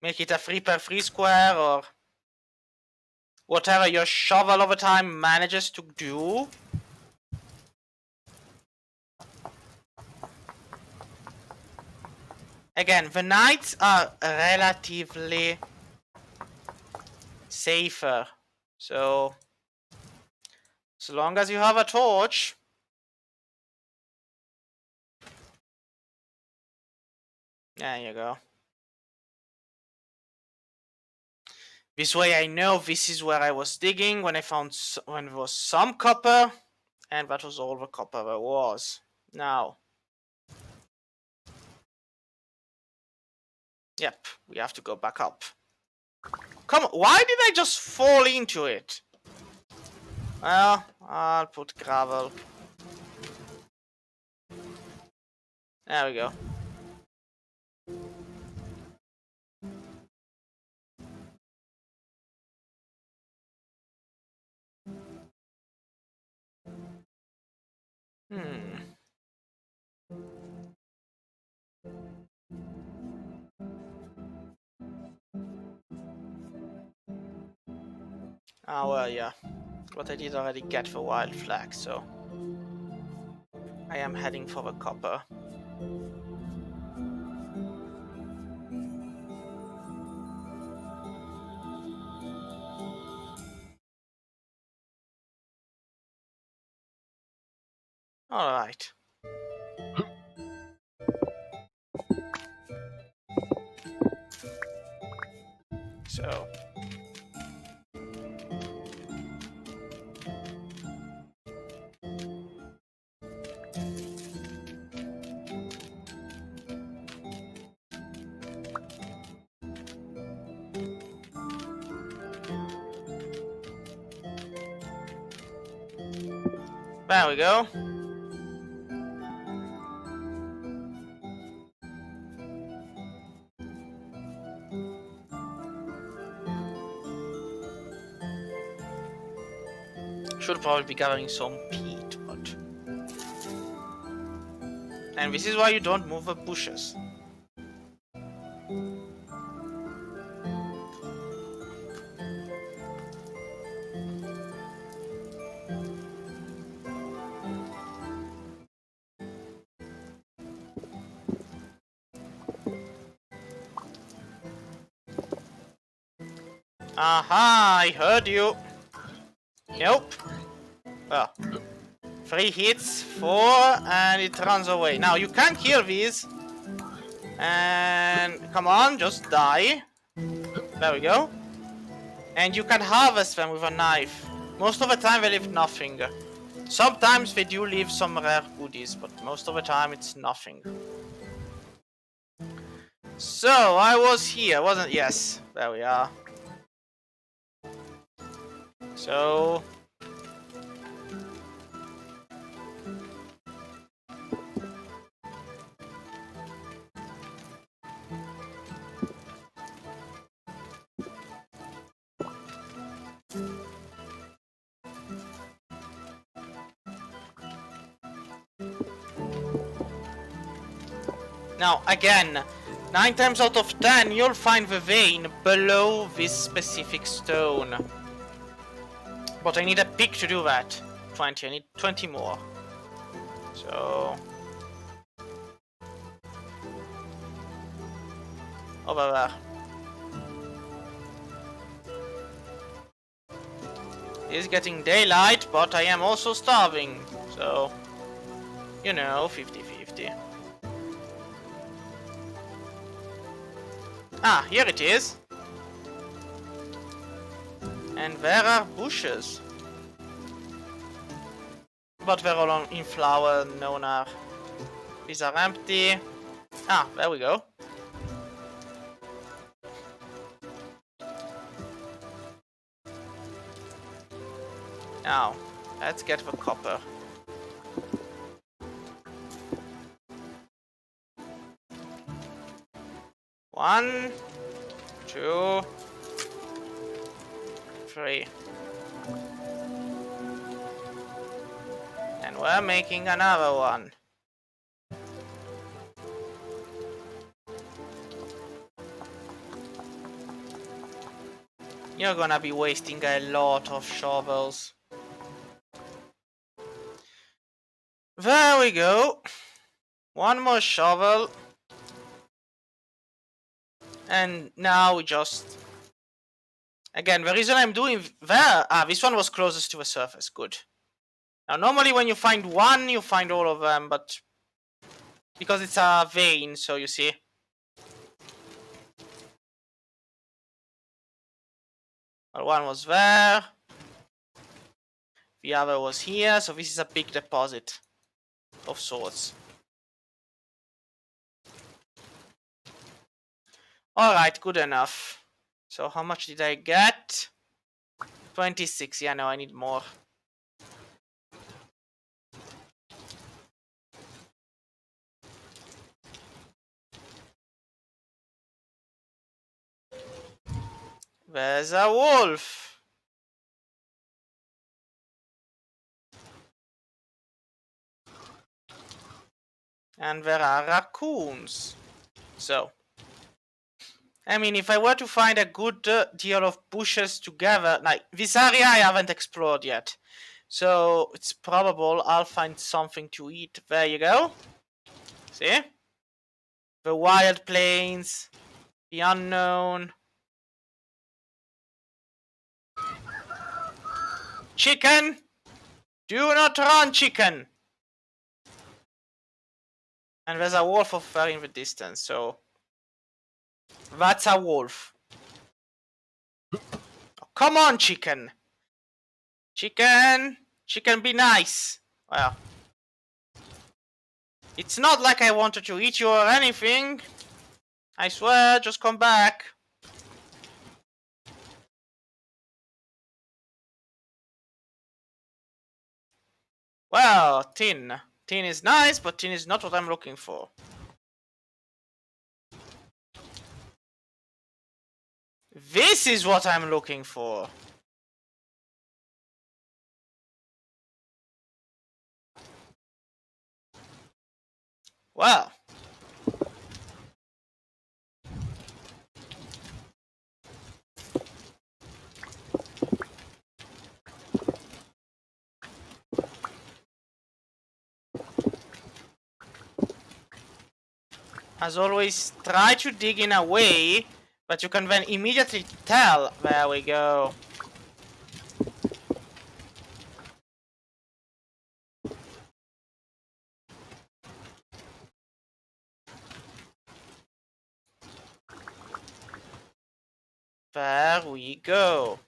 Make it a 3x3 square or whatever your shovel over time manages to do. Again, the nights are relatively safer. So, as long as you have a torch. There you go. This way I know this is where I was digging when I found when there was some copper, and that was all the copper there was. Now, yep, we have to go back up. Come on, why did I just fall into it? Well, I'll put gravel. There we go. Ah, well, yeah. But I did already get the wild flag, so I am heading for the copper. Alright. So. There we go. Should probably be gathering some peat, but... And this is why you don't move the bushes. Aha, I heard you. Nope. Well, 3 hits, 4, and it runs away. Now, you can't kill these. And come on, just die. There we go. And you can harvest them with a knife. Most of the time they leave nothing. Sometimes they do leave some rare goodies, but most of the time it's nothing. So, I was here, wasn't... Yes, there we are. So... Now, again, 9 times out of 10, you'll find the vein below this specific stone. But I need a pick to do that. 20, I need 20 more. So... over there. It is getting daylight, but I am also starving. So, you know, 50-50. Ah, here it is. And there are bushes. But they're all in flower, none are. These are empty. Ah, there we go. Now, let's get the copper. One, 2, 3. And we're making another one. You're gonna be wasting a lot of shovels. There we go. One more shovel. And now we just... Again, the reason I'm doing there... Ah, this one was closest to the surface. Good. Now, normally when you find one, you find all of them, but... Because it's a vein, so you see... Well, one was there. The other was here, so this is a big deposit of sorts. Alright, good enough. So how much did I get? 26, yeah, no, I need more. There's a wolf. And there are raccoons. So, I mean, if I were to find a good deal of bushes together, like this area I haven't explored yet. So it's probable I'll find something to eat. There you go. See? The wild plains, the unknown. Chicken! Do not run, chicken! And there's a wolf of fur in the distance, so that's a wolf. Oh, come on, chicken! Chicken! Chicken, be nice! Well, it's not like I wanted to eat you or anything. I swear, just come back. Well, tin. Tin is nice, but tin is not what I'm looking for. This is what I'm looking for. Well. As always, try to dig in a way that you can then immediately tell. There we go. There we go.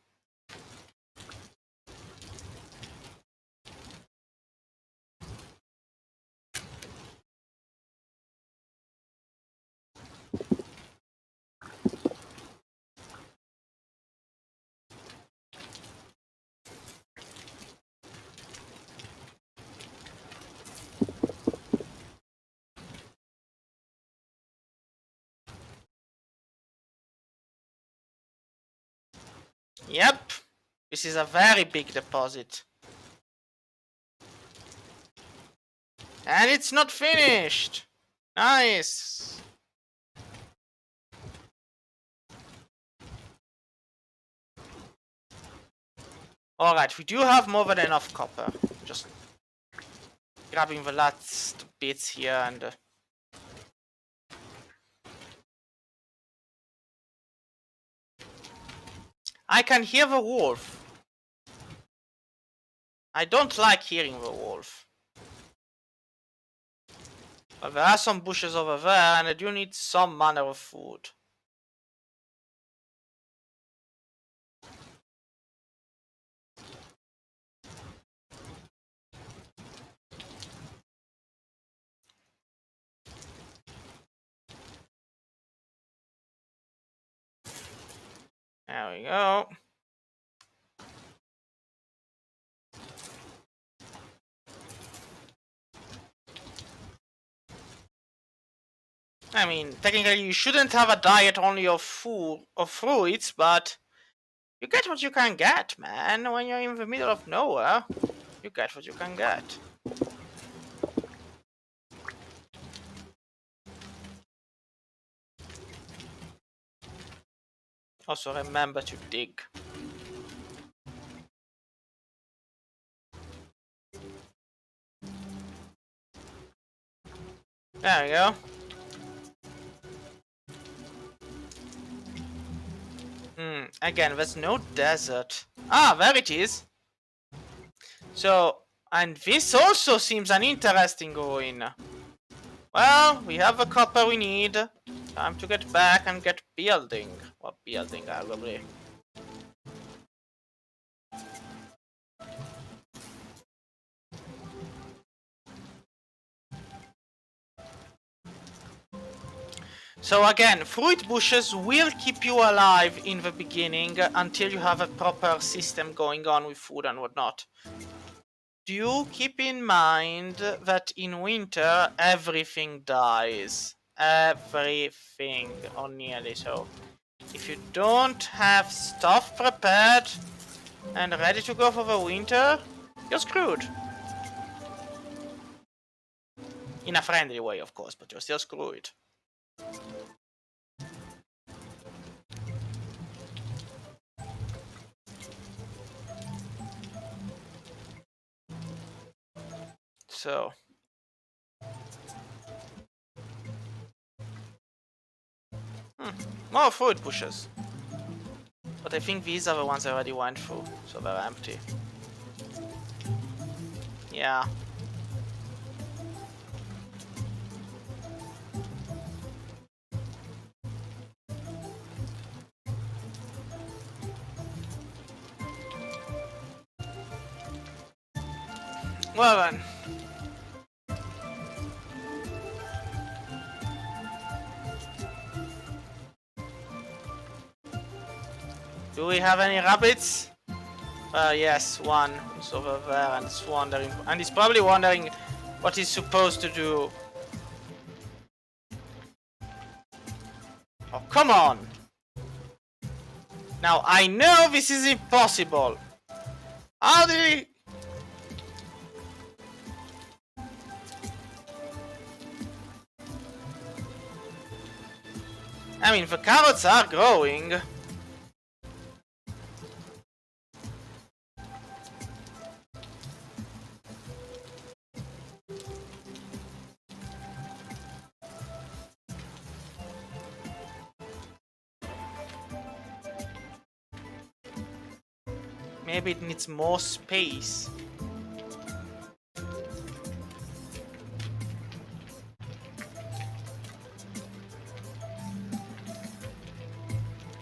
Yep. This is a very big deposit. And it's not finished. Nice. Alright, we do have more than enough copper. Just grabbing the last bits here and... I can hear the wolf. I don't like hearing the wolf. But there are some bushes over there and I do need some manner of food. There we go. I mean, technically you shouldn't have a diet only of food, of fruits, but you get what you can get, man. When you're in the middle of nowhere, you get what you can get. Also remember to dig. There we go. Again, there's no desert. Ah, there it is. So, and this also seems an interesting ruin. Well, we have the copper we need. Time to get back and get building. What building, probably. So again, fruit bushes will keep you alive in the beginning until you have a proper system going on with food and whatnot. Do keep in mind that in winter everything dies. Everything, or nearly so. If you don't have stuff prepared and ready to go for the winter, you're screwed. In a friendly way, of course, but you're still screwed. So. More fruit bushes. But I think these are the ones I already went through, so they're empty. Yeah. Well then. Do we have any rabbits? Yes, one is over there and it's wondering, and he's probably wondering what he's supposed to do. Oh, come on! Now, I know this is impossible. How did he... I mean, the carrots are growing. Maybe it needs more space.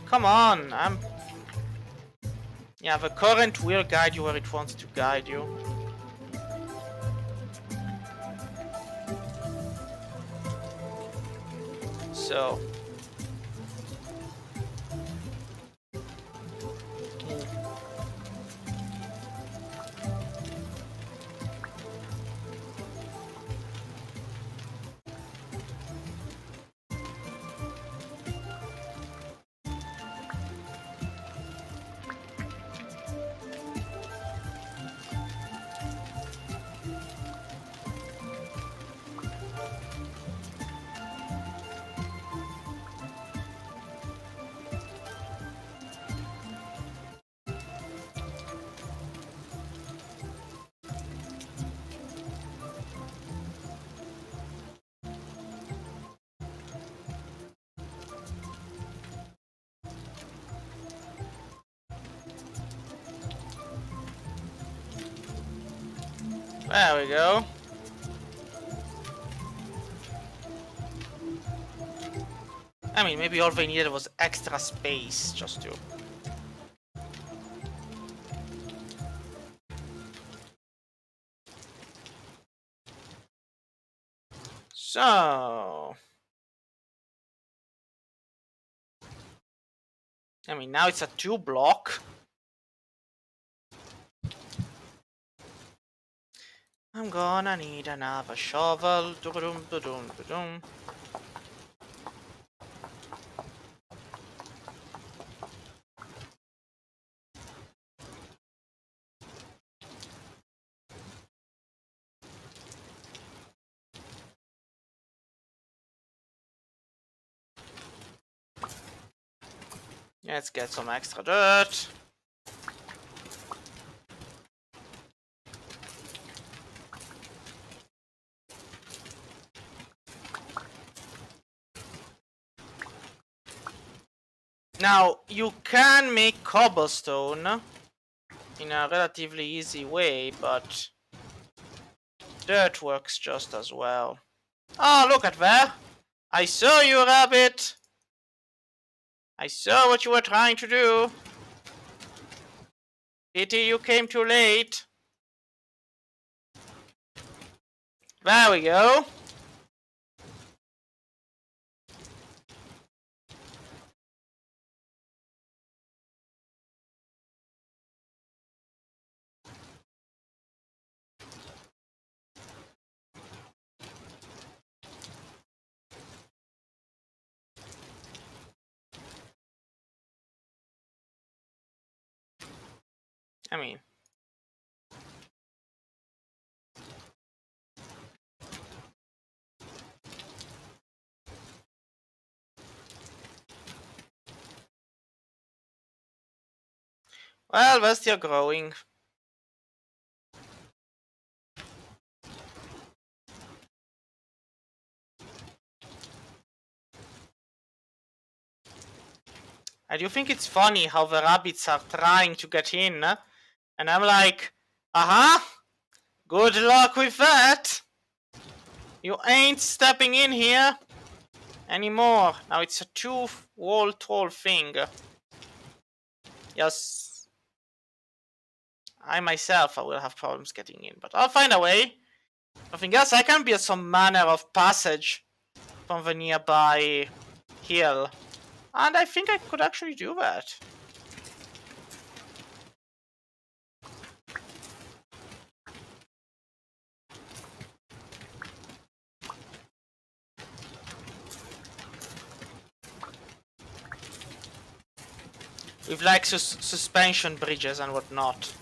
Come on, Yeah, the current will guide you where it wants to guide you. So... There we go. I mean, maybe all they needed was extra space just to... So... I mean, now it's a 2-block. I'm gonna need another shovel. Do-ba-dum, ba-dum, ba-dum. Let's get some extra dirt. Now, you can make cobblestone in a relatively easy way, but dirt works just as well. Oh, look at that! I saw you, rabbit! I saw what you were trying to do. Pity you came too late. There we go. I mean... Well, we're still growing. I do think it's funny how the rabbits are trying to get in, and I'm like, good luck with that. You ain't stepping in here anymore. Now it's a two-wall tall thing. Yes, I myself I will have problems getting in, but I'll find a way. Nothing else, I can build some manner of passage from the nearby hill. And I think I could actually do that. With like suspension bridges and whatnot.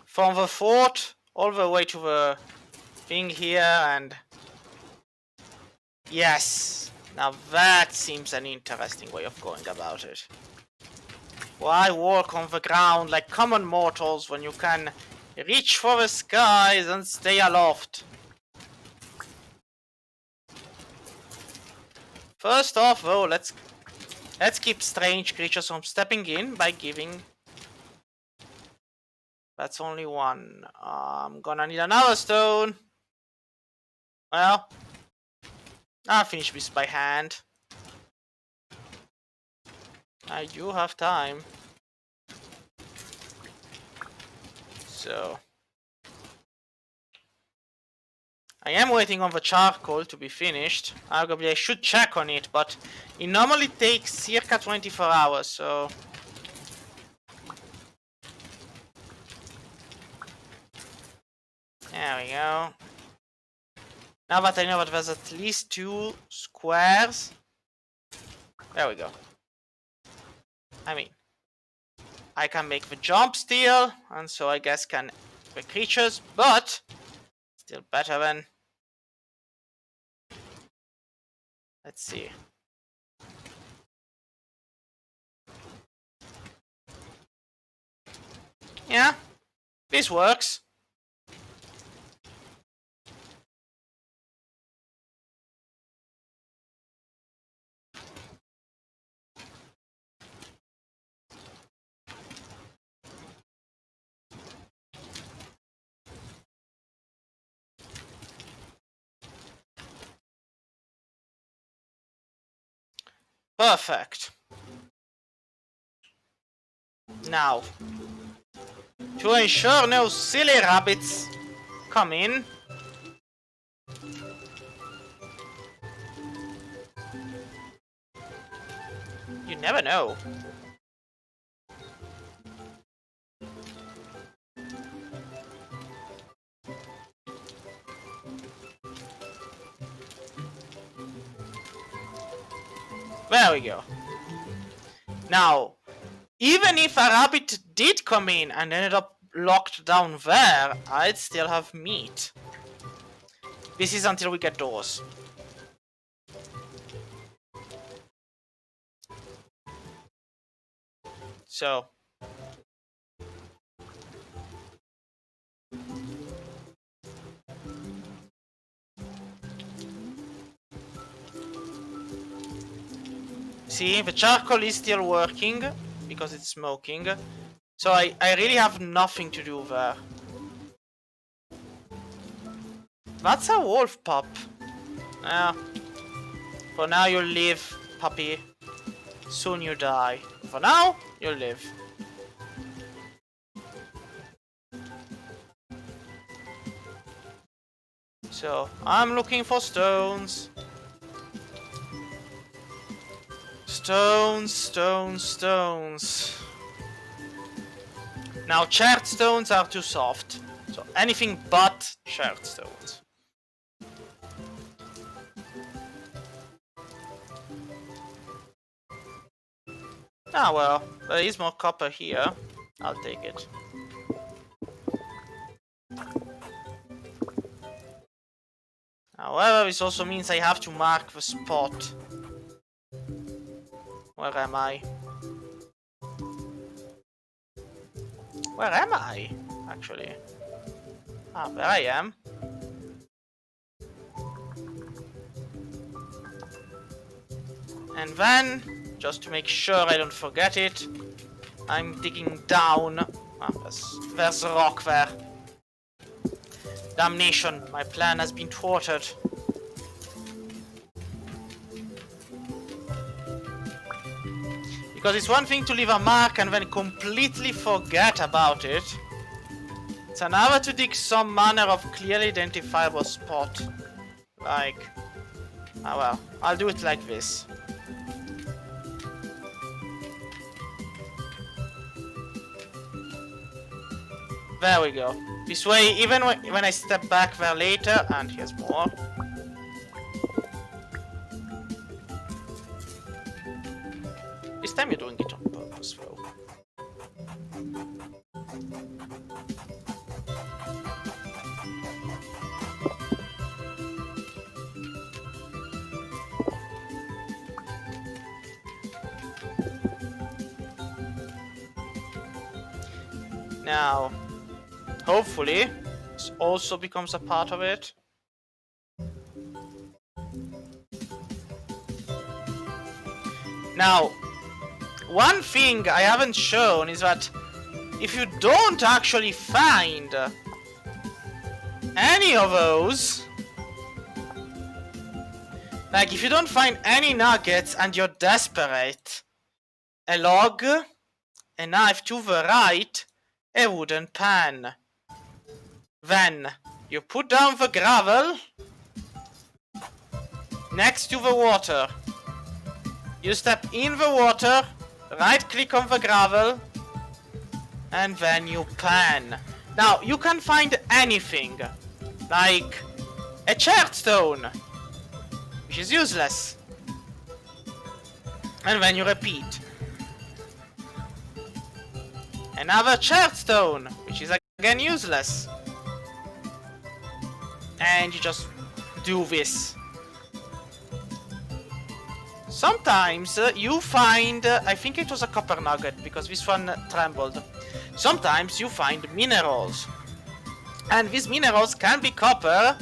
From the fort all the way to the thing here and... Yes! Now that seems an interesting way of going about it. Why walk on the ground like common mortals when you can reach for the skies and stay aloft? First off though, let's keep strange creatures from stepping in by giving... That's only one. I'm gonna need another stone. Well, I'll finish this by hand. I do have time. So... I am waiting on the charcoal to be finished. Arguably I should check on it, but it normally takes circa 24 hours, so... There we go. Now that I know that there's at least 2 squares... There we go. I mean... I can make the jump still, and so I guess can the creatures, but... Still better than... Let's see. Yeah, this works. Perfect. Now, to ensure no silly rabbits come in, you never know. There we go. Now, even if a rabbit did come in and ended up locked down there, I'd still have meat. This is until we get doors. So... See, the charcoal is still working, because it's smoking. So I really have nothing to do there. That's a wolf pup. For now you live, puppy. Soon you die. For now, you live. So, I'm looking for stones. Stones, stones, stones. Now, charred stones are too soft. So, anything but charred stones. Ah, well, there is more copper here. I'll take it. However, this also means I have to mark the spot. Where am I? Where am I, actually? Ah, there I am. And then, just to make sure I don't forget it, I'm digging down. Ah, there's a rock there. Damnation, my plan has been thwarted. Because it's one thing to leave a mark and then completely forget about it. It's another to dig some manner of clearly identifiable spot. Like... ah well, I'll do it like this. There we go. This way, even when I step back there later, and here's more. This time you're doing it on purpose, though. Now, hopefully, this also becomes a part of it. Now, one thing I haven't shown is that if you don't actually find any of those, like if you don't find any nuggets and you're desperate, a log, a knife to the right, a wooden pan. Then you put down the gravel next to the water. You step in the water, right click on the gravel, and then you pan. Now you can find anything, like a chartstone, which is useless. And then you repeat. Another chartstone, which is again useless. And you just do this. Sometimes you find, I think it was a copper nugget, because this one trembled. Sometimes you find minerals. And these minerals can be copper.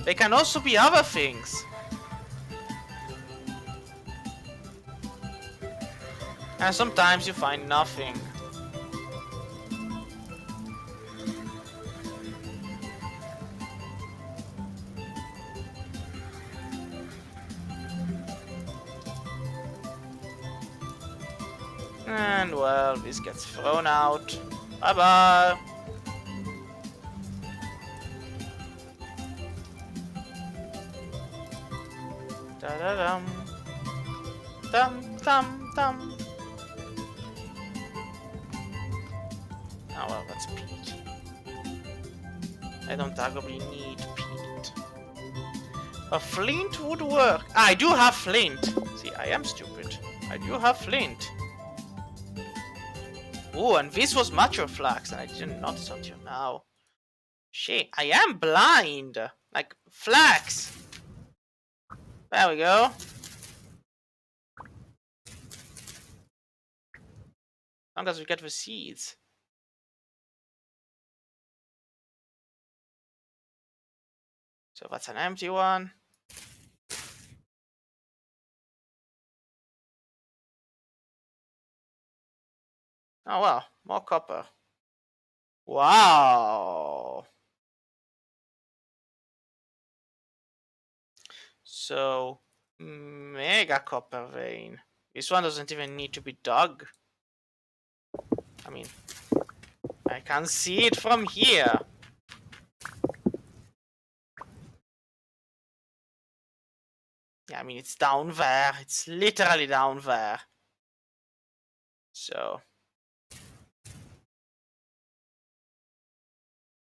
They can also be other things. And sometimes you find nothing. And well, this gets thrown out. Bye bye. Da da dum. Dum dum dum. Oh well, that's peat. I don't arguably need peat. A flint would work. I do have flint. See, I am stupid. I do have flint. Ooh, and this was mature flax, and I didn't notice until now. Shit, I am blind. Like, flax. There we go. As long as we get the seeds. So that's an empty one. Oh wow, more copper. Wow. So, mega copper vein. This one doesn't even need to be dug. I mean, I can see it from here. Yeah, I mean, it's down there. It's literally down there. So.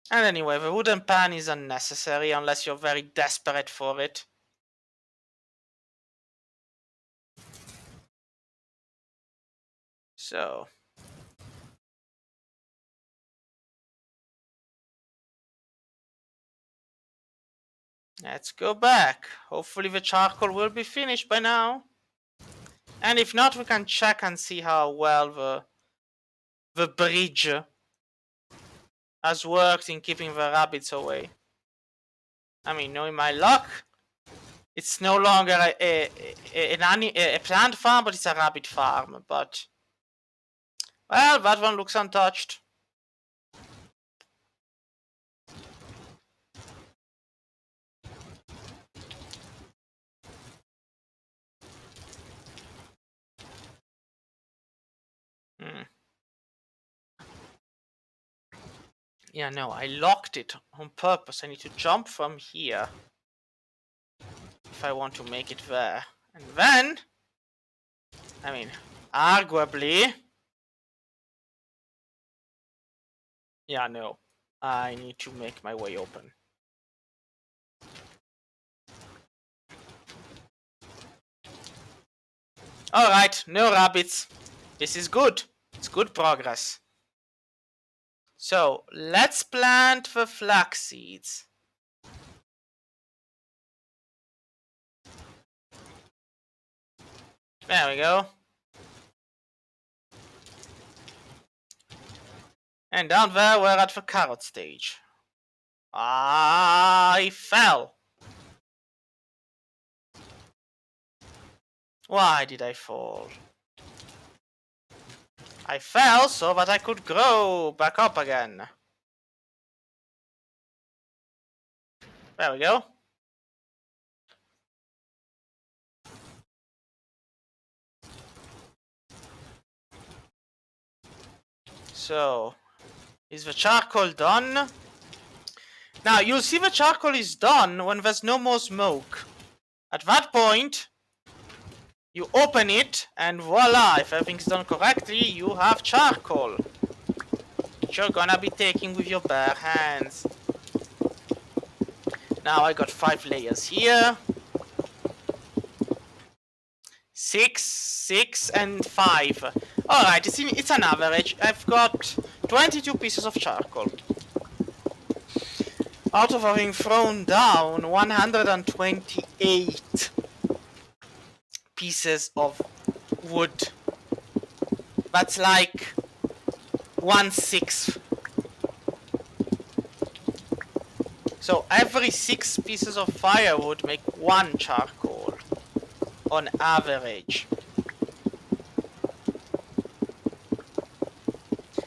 And anyway, the wooden pan is unnecessary unless you're very desperate for it. So. Let's go back. Hopefully the charcoal will be finished by now. And if not, we can check and see how well the bridge has worked in keeping the rabbits away. I mean, knowing my luck, it's no longer a plant farm, but it's a rabbit farm. But, well, that one looks untouched. Yeah, no, I locked it on purpose. I need to jump from here if I want to make it there. And then, I mean, arguably... Yeah, no. I need to make my way open. Alright, no rabbits. This is good. It's good progress. So, let's plant the flax seeds. There we go. And down there, we're at the carrot stage. I fell. Why did I fall? I fell so that I could grow back up again. There we go. So, is the charcoal done? Now, you'll see the charcoal is done when there's no more smoke. At that point, you open it, and voila, if everything's done correctly, you have charcoal. Which you're gonna be taking with your bare hands. Now I got 5 layers here. 6, 6, and 5. Alright, it's an average. I've got 22 pieces of charcoal. Out of having thrown down 128 pieces of wood. That's like 1/6. So every 6 pieces of firewood make 1 charcoal on average.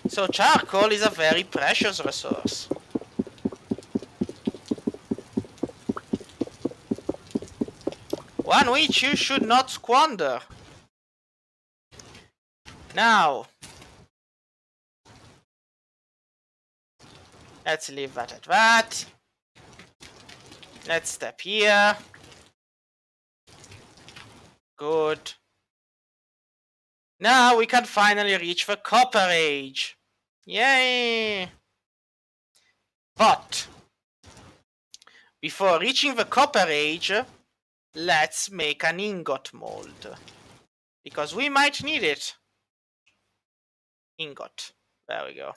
So charcoal is a very precious resource. One which you should not squander. Now, let's leave that at that. Let's step here. Good. Now we can finally reach the Copper Age. Yay! But, before reaching the Copper Age, let's make an ingot mold. Because we might need it. Ingot. There we go.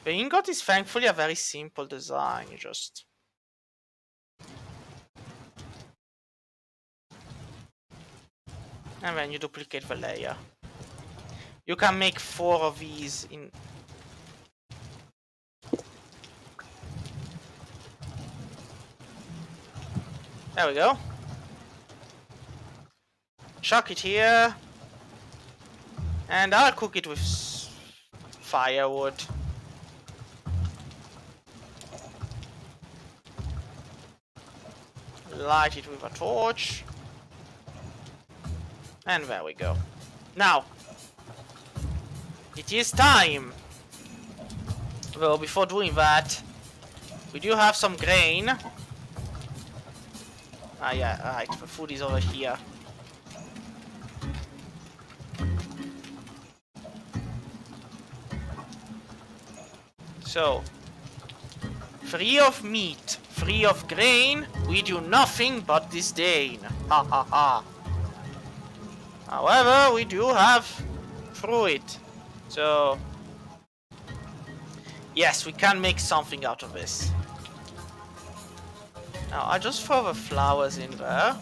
The ingot is thankfully a very simple design, just... And then you duplicate the layer. You can make 4 of these in... There we go. Chuck it here. And I'll cook it with firewood. Light it with a torch. And there we go. Now, it is time. Well, before doing that, we do have some grain. Ah, yeah, right. The food is over here. So, Free of meat, free of grain, we do nothing but disdain. Ha ha ha. However, we do have fruit. So, yes, we can make something out of this. Now, I just throw the flowers in there.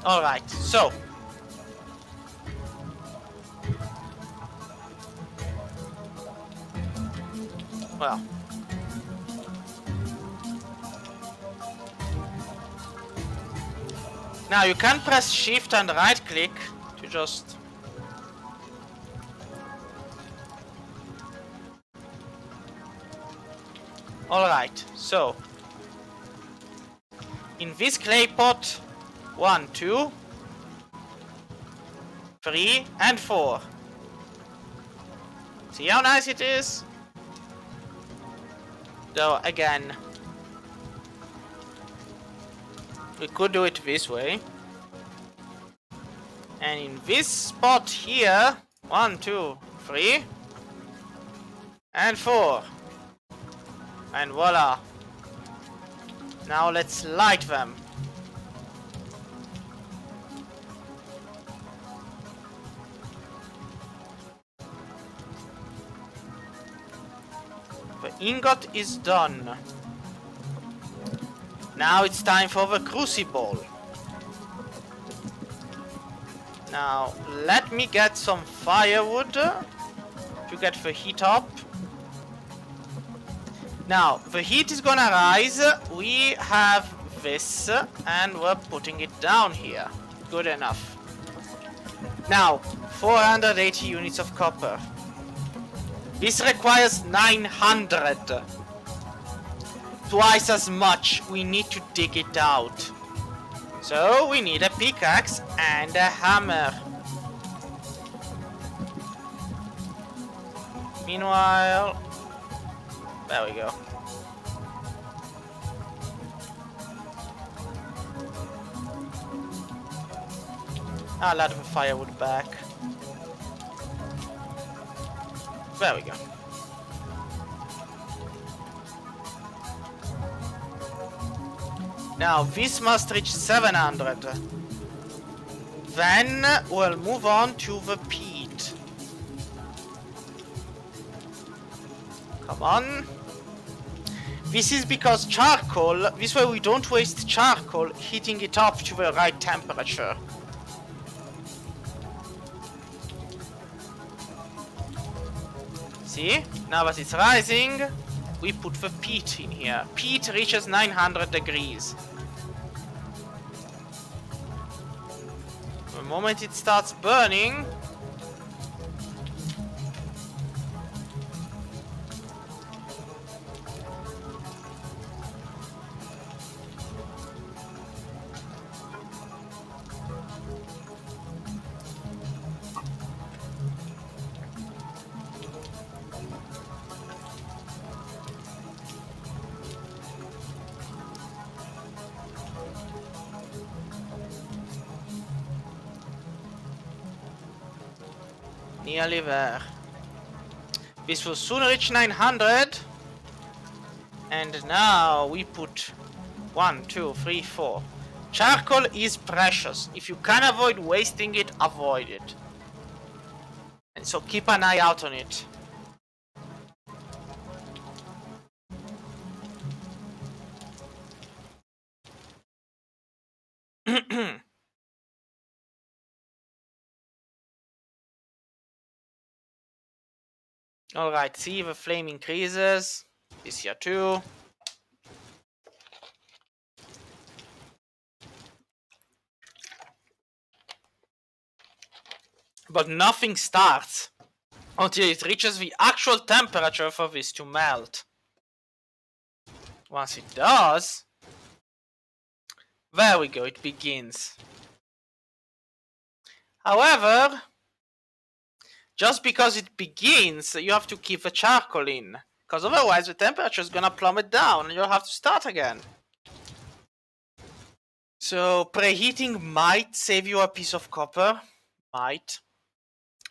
Alright, so. Well. Now, you can press shift and right click to just... Alright, so. In this clay pot, 1, 2, 3, and 4. See how nice it is? So again, we could do it this way. And in this spot here, 1, 2, 3, and 4. And voila. Now let's light them. The ingot is done. Now it's time for the crucible. Now let me get some firewood to get the heat up. Now the heat is gonna rise. We have this and we're putting it down here. Good enough. Now 480 units of copper. This requires 900. Twice as much. We need to dig it out. So we need a pickaxe and a hammer. Meanwhile, there we go. I'll add the firewood back. There we go. Now this must reach 700. Then we'll move on to the peat. Come on. This is because charcoal, this way we don't waste charcoal heating it up to the right temperature. See? Now that it's rising, we put the peat in here. Peat reaches 900 degrees. The moment it starts burning, nearly there. This will soon reach 900. And now we put 1, 2, 3, 4. Charcoal is precious. If you can avoid wasting it, avoid it. And so keep an eye out on it. Alright, see, the flame increases. This here too. But nothing starts until it reaches the actual temperature for this to melt. Once it does, there we go, it begins. However, just because it begins, you have to keep the charcoal in, because otherwise the temperature is gonna plummet down and you'll have to start again. So preheating might save you a piece of copper. Might.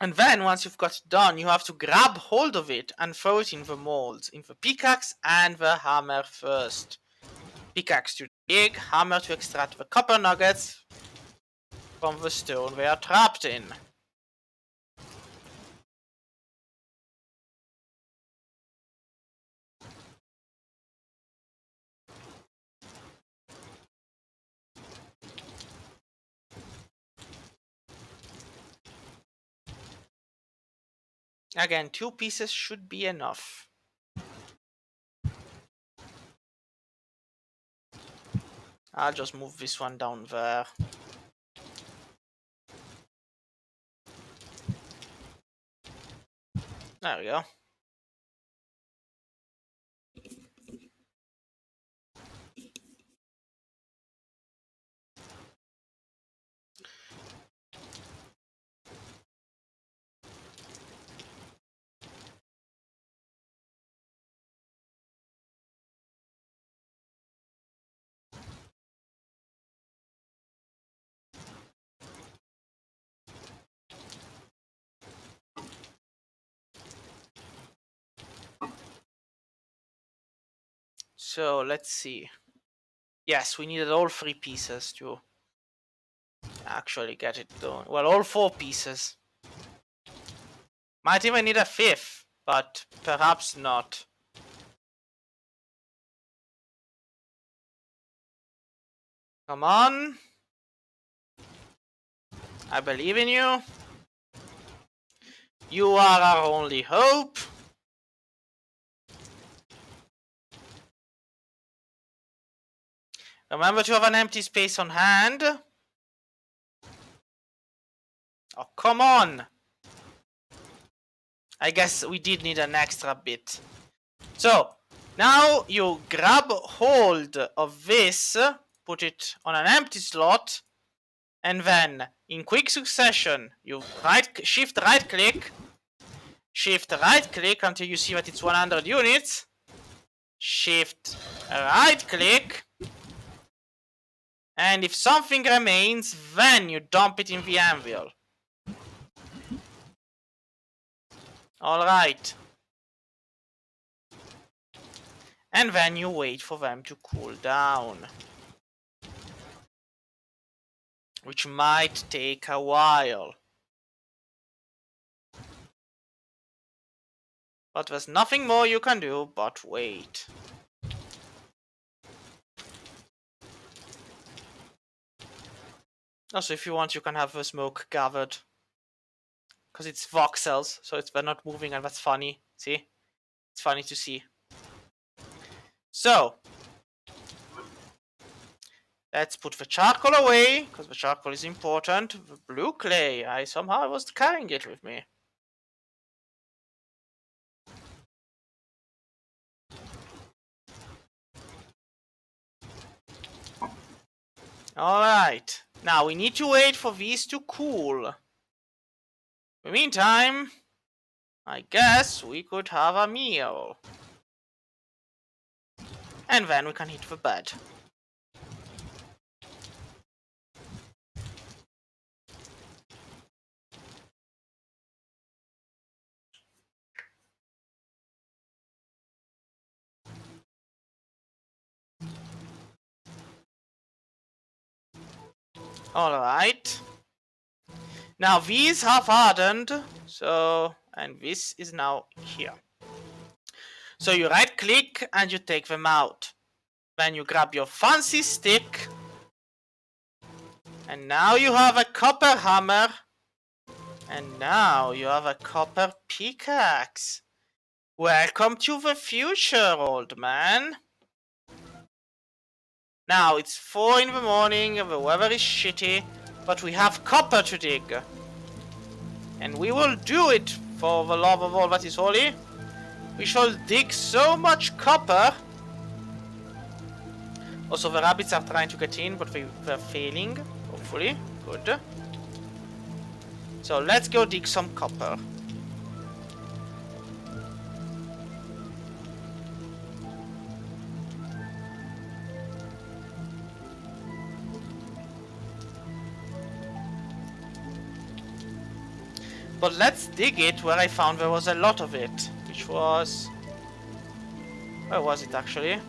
And then once you've got it done, you have to grab hold of it and throw it in the molds, in the pickaxe and the hammer first. Pickaxe to dig, hammer to extract the copper nuggets from the stone they are trapped in. Again, 2 pieces should be enough. I'll just move this one down there. There we go. So let's see. Yes, we needed all 3 pieces to actually get it done. Well, all 4 pieces. Might even need a 5th, but perhaps not. Come on. I believe in you. You are our only hope. Remember to have an empty space on hand. Oh, come on. I guess we did need an extra bit. So, now you grab hold of this, put it on an empty slot, and then, in quick succession, you shift right click until you see that it's 100 units, shift right click, and if something remains, then you dump it in the anvil. Alright. And then you wait for them to cool down. Which might take a while. But there's nothing more you can do but wait. Also, if you want, you can have the smoke gathered. Because it's voxels, so they're not moving, and that's funny. See? It's funny to see. So, let's put the charcoal away, because the charcoal is important. The blue clay, I somehow was carrying it with me. Alright, now we need to wait for these to cool. In the meantime, I guess we could have a meal. And then we can hit the bed. Alright. Now these have hardened, so, and this is now here. So you right click and you take them out. Then you grab your fancy stick. And now you have a copper hammer. And now you have a copper pickaxe. Welcome to the future, old man. Now it's 4 in the morning, the weather is shitty, but we have copper to dig. And we will do it for the love of all that is holy. We shall dig so much copper. Also, the rabbits are trying to get in, but they're failing, hopefully. Good. So let's go dig some copper. But let's dig it where I found there was a lot of it. Which was... Where was it actually?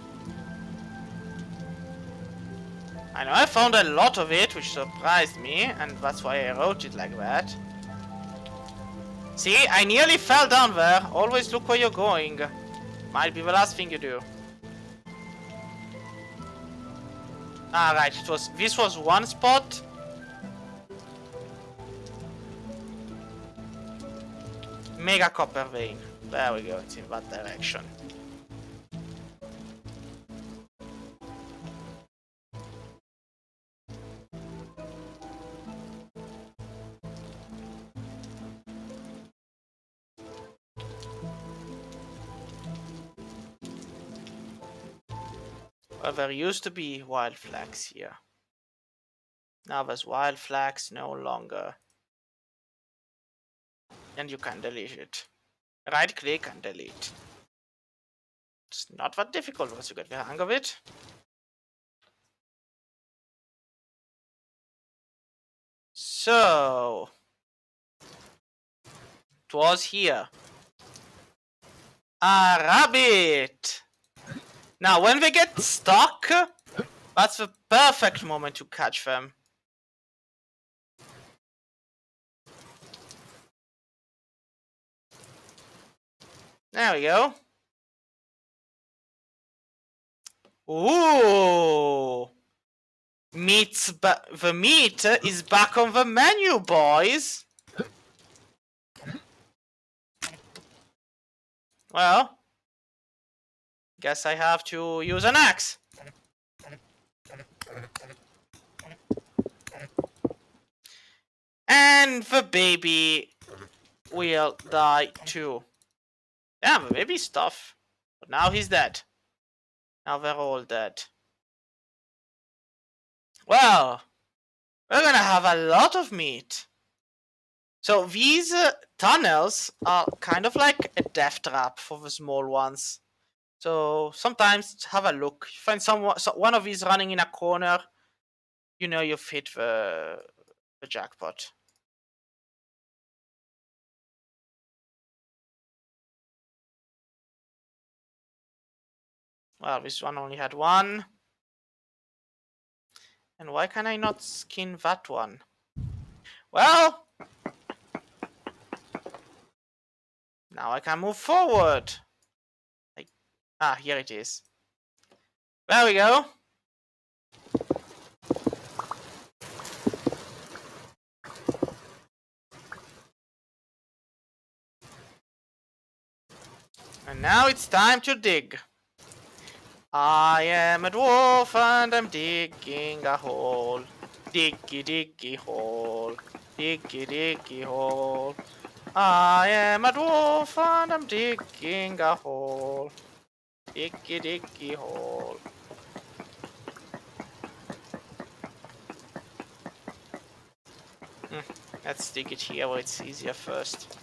I know I found a lot of it, which surprised me, and that's why I wrote it like that. See, I nearly fell down there. Always look where you're going. Might be the last thing you do. Ah, right, this was one spot. Mega copper vein. There we go, it's in that direction. Well, there used to be wild flags here. Now there's wild flags no longer. And you can delete it. Right click and delete. It's not that difficult once you get the hang of it. So... it was here. A rabbit! Now, when they get stuck, that's the perfect moment to catch them. There we go. Ooh! The meat is back on the menu, boys! Well, guess I have to use an axe. And the baby will die too. Yeah, the baby's tough. But now he's dead. Now they're all dead. Well, we're gonna have a lot of meat. So these tunnels are kind of like a death trap for the small ones. So sometimes have a look. You find one of these running in a corner, you know you've hit the jackpot. Well, this one only had one. And why can I not skin that one? Well, now I can move forward. Here it is. There we go. And now it's time to dig. I am a dwarf and I'm digging a hole. Diggy diggy hole. Diggy diggy hole. I am a dwarf and I'm digging a hole. Diggy diggy hole. Let's dig it here where it's easier first.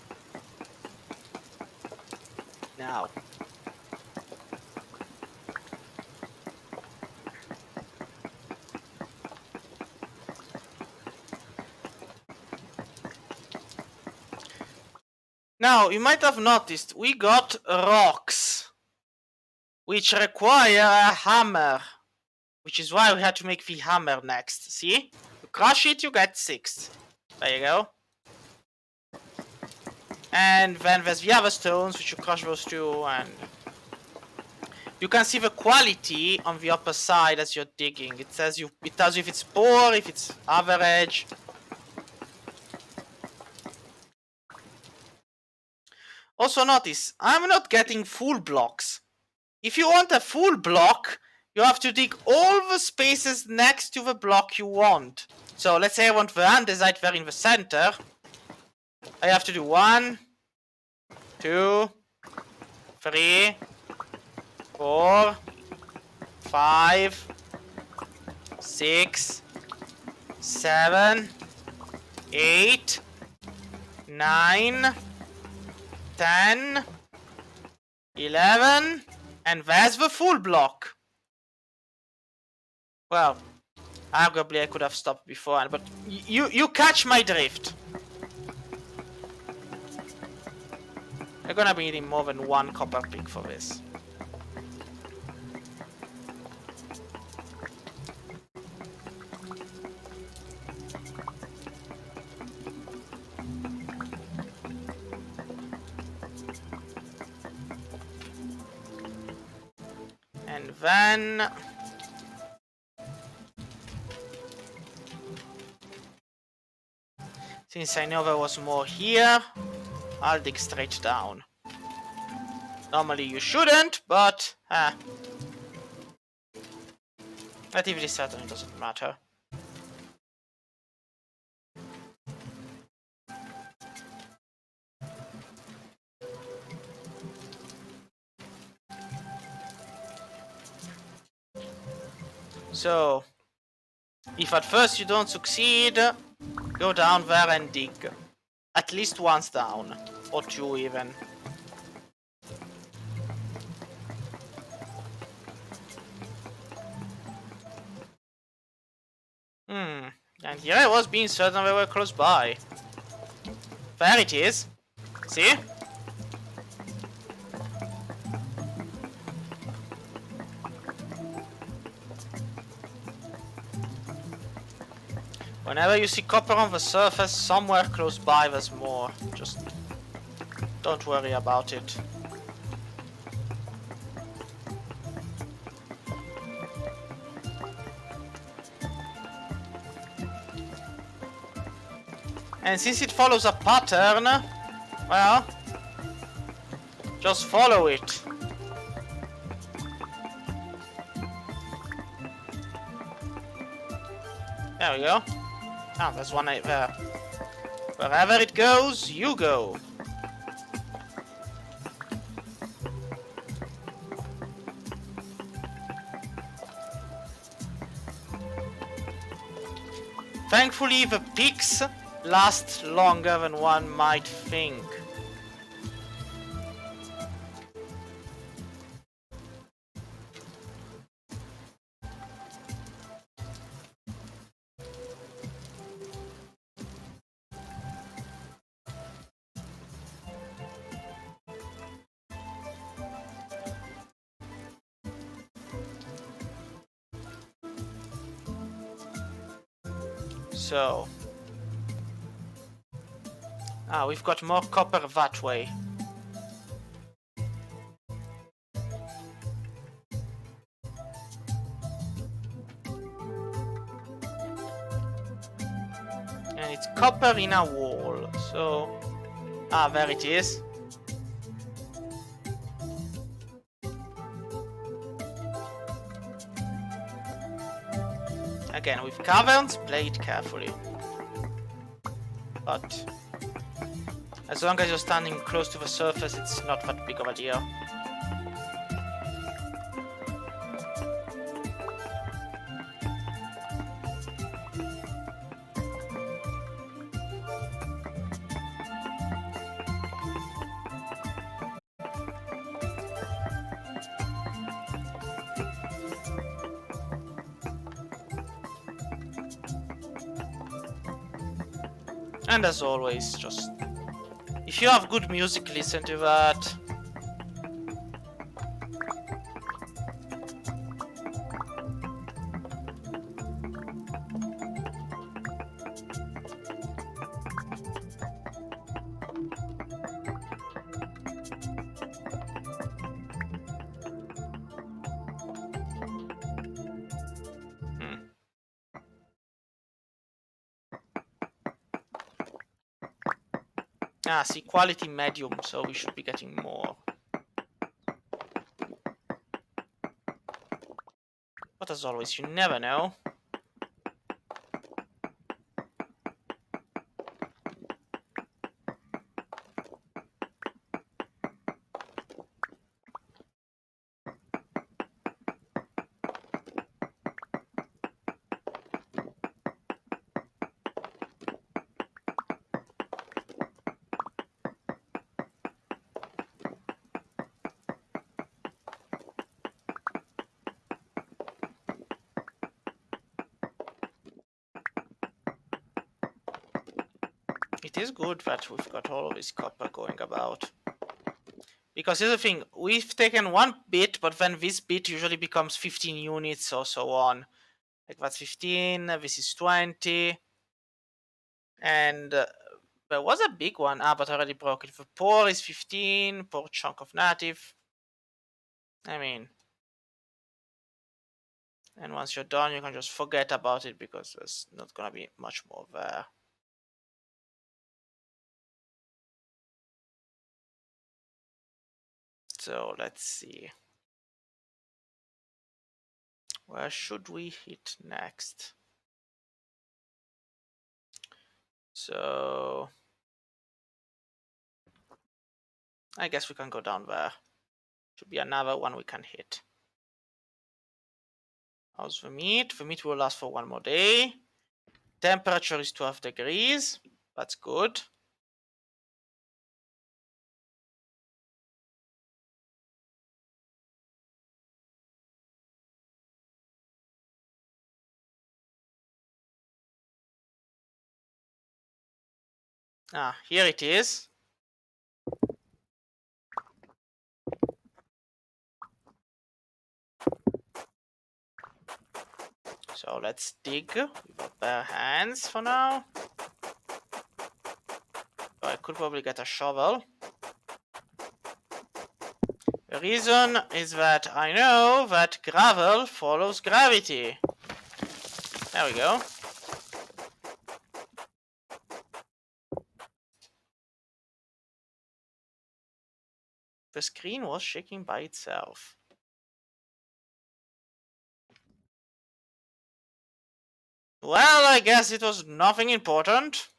Now. Now, you might have noticed, we got rocks, which require a hammer, which is why we had to make the hammer next. See? You crush it, you get 6. There you go. And then there's the other stones, which you crush those too, and you can see the quality on the upper side as you're digging. It tells you if it's poor, if it's average. Also notice, I'm not getting full blocks. If you want a full block, you have to dig all the spaces next to the block you want. So let's say I want the andesite there in the center. I have to do 1, 2, 3, 4, 5, 6, 7, 8, 9, 10, 11, and there's the full block. Well, arguably I could have stopped before, but you catch my drift. We're gonna be needing more than one copper pick for this. And then... since I know there was more here, I'll dig straight down. Normally you shouldn't, but... relatively certainly doesn't matter. So, if at first you don't succeed, go down there and dig. At least once down. Or two even. And here I was being certain they were close by. There it is. See? Whenever you see copper on the surface, somewhere close by there's more. Just don't worry about it. And since it follows a pattern, well, just follow it. There we go. Ah, there's one right there. Wherever it goes, you go. Thankfully, the peaks last longer than one might think. So... ah, we've got more copper that way. And it's copper in a wall, so... ah, there it is. Again, with caverns, play it carefully. But... as long as you're standing close to the surface, it's not that big of a deal. And as always, just... if you have good music, listen to that. Ah, see, quality medium, so we should be getting more. But as always, you never know. It is good that we've got all of this copper going about. Because here's the thing, we've taken one bit, but then this bit usually becomes 15 units or so on. Like that's 15, this is 20. And there was a big one. But I already broke it. The poor is 15, poor chunk of native. I mean, and once you're done, you can just forget about it because there's not gonna be much more there. So let's see. Where should we hit next? So I guess we can go down there. Should be another one we can hit. How's the meat? The meat will last for one more day. Temperature is 12 degrees. That's good. Ah, here it is. So let's dig with our bare hands for now. Oh, I could probably get a shovel. The reason is that I know that gravel follows gravity. There we go. The screen was shaking by itself. Well, I guess it was nothing important.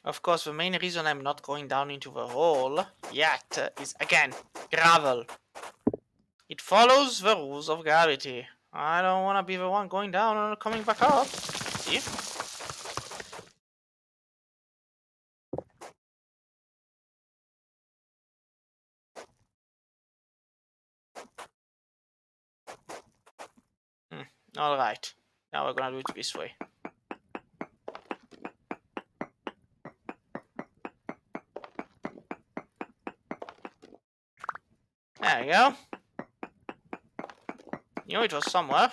Of course, the main reason I'm not going down into the hole yet is, again, gravel. It follows the rules of gravity. I don't want to be the one going down and coming back up. See? Alright. Now we're gonna do it this way. There you go. Knew it was somewhere.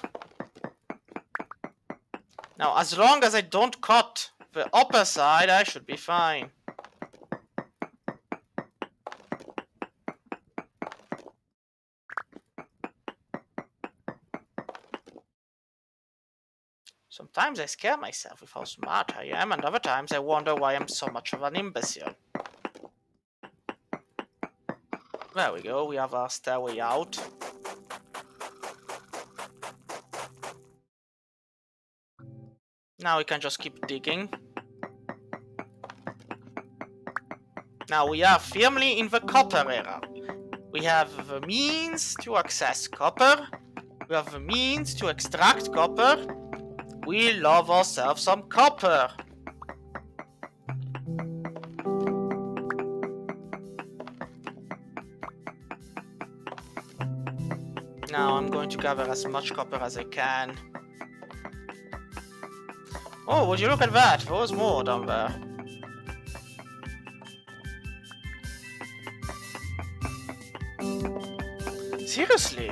Now, as long as I don't cut the upper side, I should be fine. Sometimes I scare myself with how smart I am, and other times I wonder why I'm so much of an imbecile. There we go, we have our stairway out. Now we can just keep digging. Now we are firmly in the copper era. We have the means to access copper. We have the means to extract copper. We love ourselves some copper. Now I'm going to gather as much copper as I can. Oh, would you look at that? There was more down there. Seriously?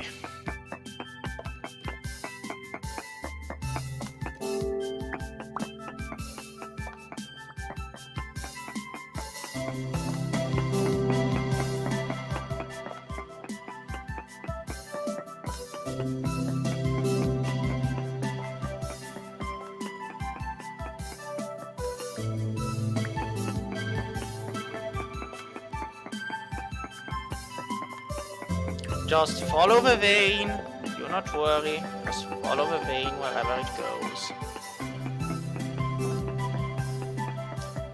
Just follow the vein. Do not worry. Just follow the vein wherever it goes.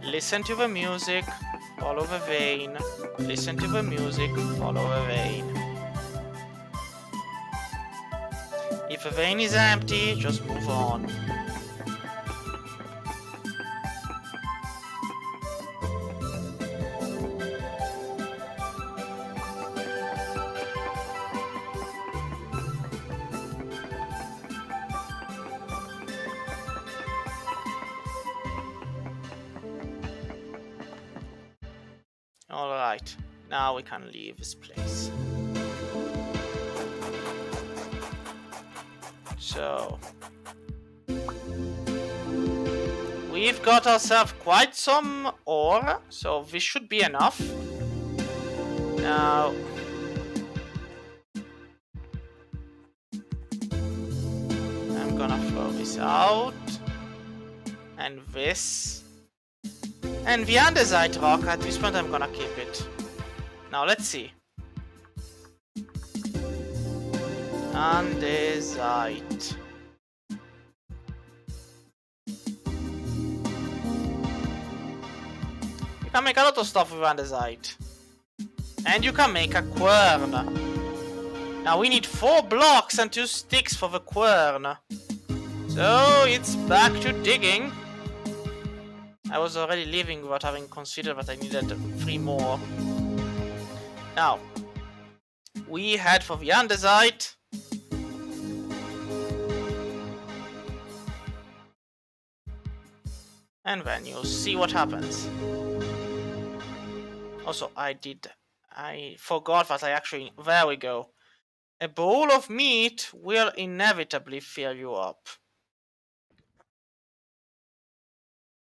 Listen to the music. Follow the vein. Listen to the music. Follow the vein. If the vein is empty, just move on. Alright, now we can leave this place. So... we've got ourselves quite some ore, so this should be enough. Now... I'm gonna throw this out. And this. And the andesite rock, at this point I'm gonna keep it. Now let's see. Andesite. You can make a lot of stuff with andesite. And you can make a quern. Now we need 4 blocks and 2 sticks for the quern. So it's back to digging. I was already leaving without having considered that I needed 3 more. Now, we head for the andesite. And then you'll see what happens. Also, I forgot that I actually... there we go. A bowl of meat will inevitably fill you up.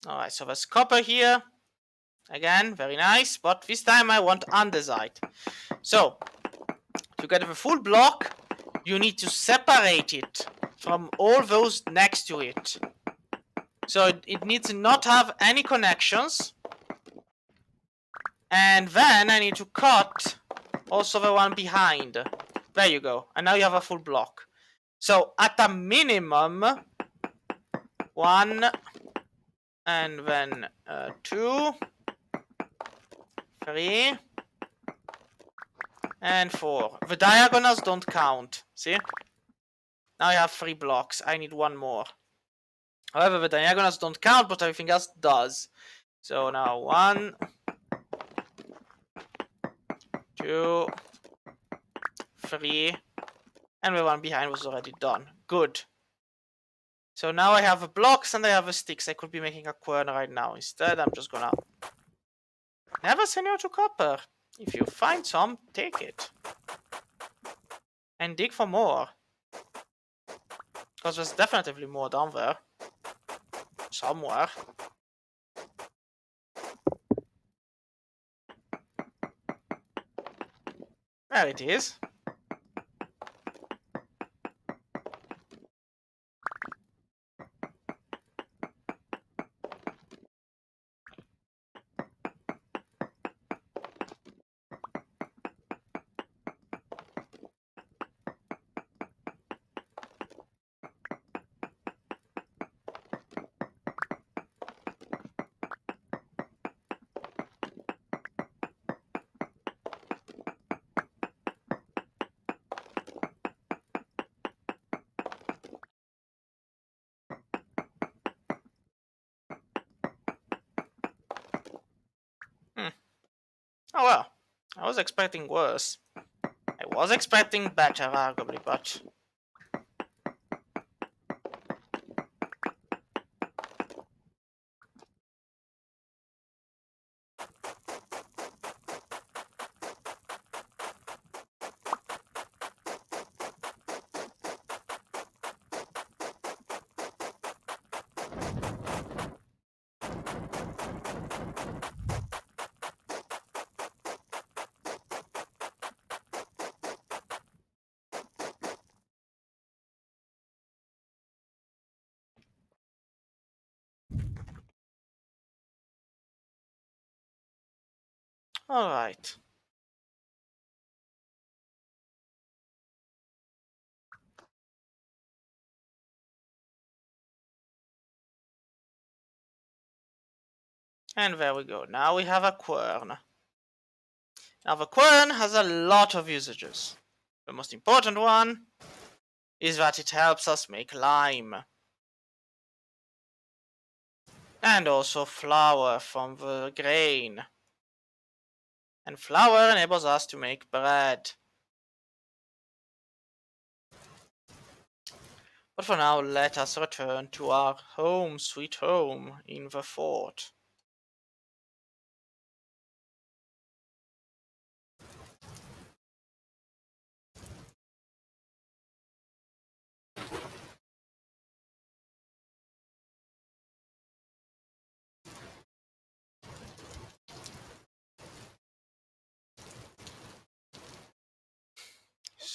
Alright, so there's copper here. Again, very nice, but this time I want andesite. So, to get the full block, you need to separate it from all those next to it. So it needs to not have any connections. And then I need to cut also the one behind. There you go. And now you have a full block. So at a minimum, 1, and then 2, 3, and 4. The diagonals don't count. See? Now I have 3 blocks. I need 1 more. However, the diagonals don't count, but everything else does. So now 1, 2, 3, and the one behind was already done. Good. So now I have the blocks and I have the sticks. I could be making a quern right now. Instead, I'm just gonna... never say no to copper. If you find some, take it. And dig for more. Because there's definitely more down there. Somewhere. There it is. Oh well, I was expecting worse. I was expecting better, arguably, but... alright. And there we go. Now we have a quern. Now the quern has a lot of usages. The most important one is that it helps us make lime. And also flour from the grain. And flour enables us to make bread. But for now, let us return to our home, sweet home, in the fort.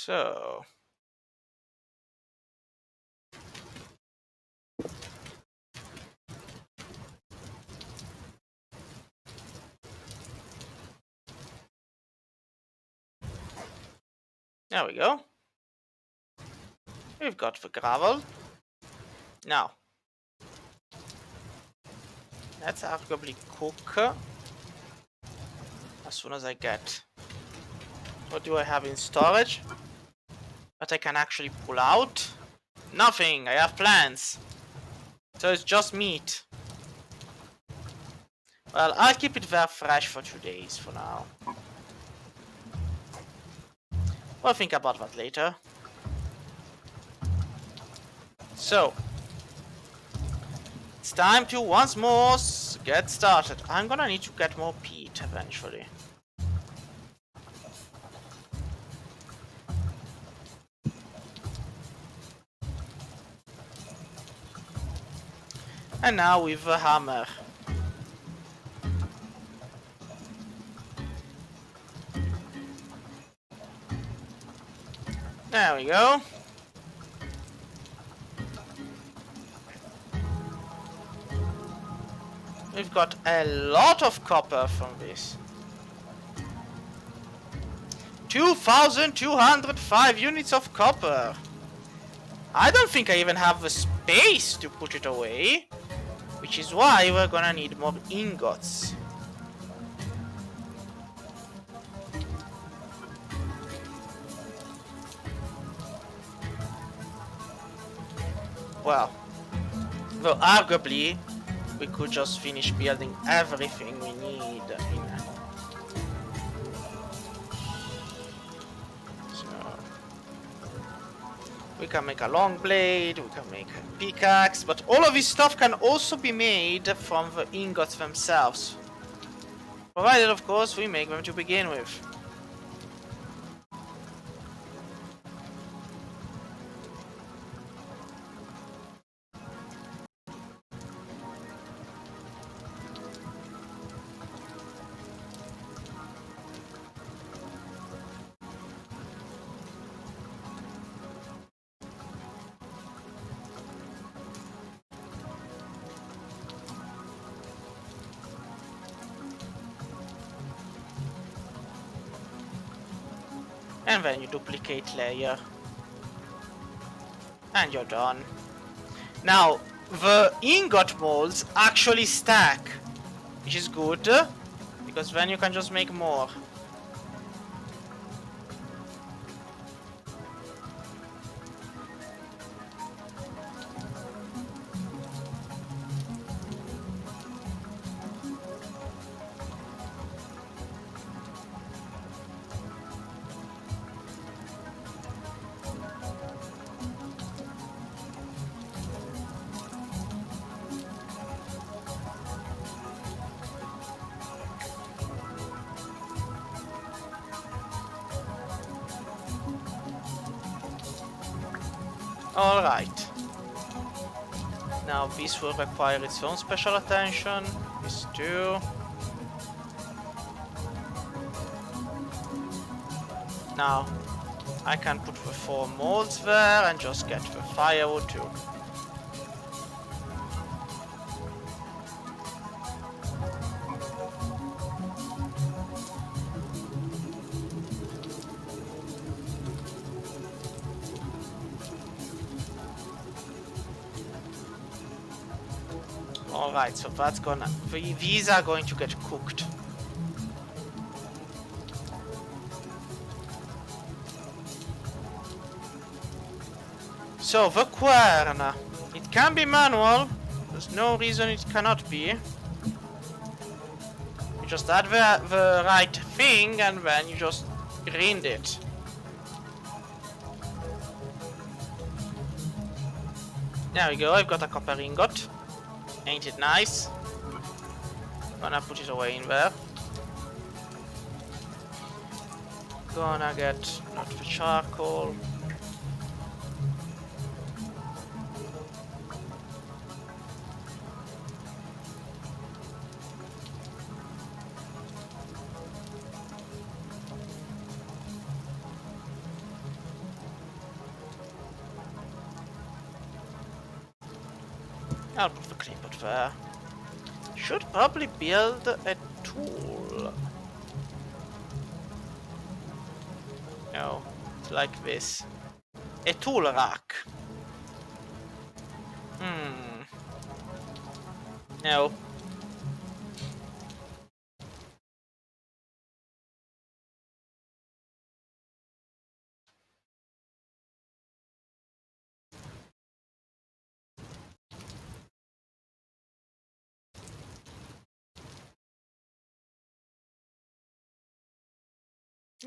So... There we go. We've got the gravel. Now, let's arguably cook as soon as I get... What do I have in storage that I can actually pull out? Nothing. I have plants. So it's just meat. Well, I'll keep it very fresh for 2 days for now. We'll think about that later. So, it's time to once more get started. I'm gonna need to get more peat eventually. And now with the hammer. There we go. We've got a lot of copper from this. 2,205 units of copper. I don't think I even have the space to put it away, which is why we're gonna need more ingots. Well, though arguably we could just finish building everything we need in. So we can make a long blade, we can make a pickaxe, but all of this stuff can also be made from the ingots themselves. Provided, of course, we make them to begin with. And then you duplicate layer. And you're done. Now, the ingot molds actually stack, which is good, because then you can just make more. Alright. Now this will require its own special attention. This too. Now, I can put the 4 molds there and just get the firewood too. Alright, so that's gonna... These are going to get cooked. So, the quern. It can be manual. There's no reason it cannot be. You just add the right thing and then you just grind it. There we go, I've got a copper ingot. Ain't it nice? Gonna put it away in there. Gonna get not the charcoal. I'll put the clay pot there. Should probably build a tool. No, it's like this. A tool rack. No.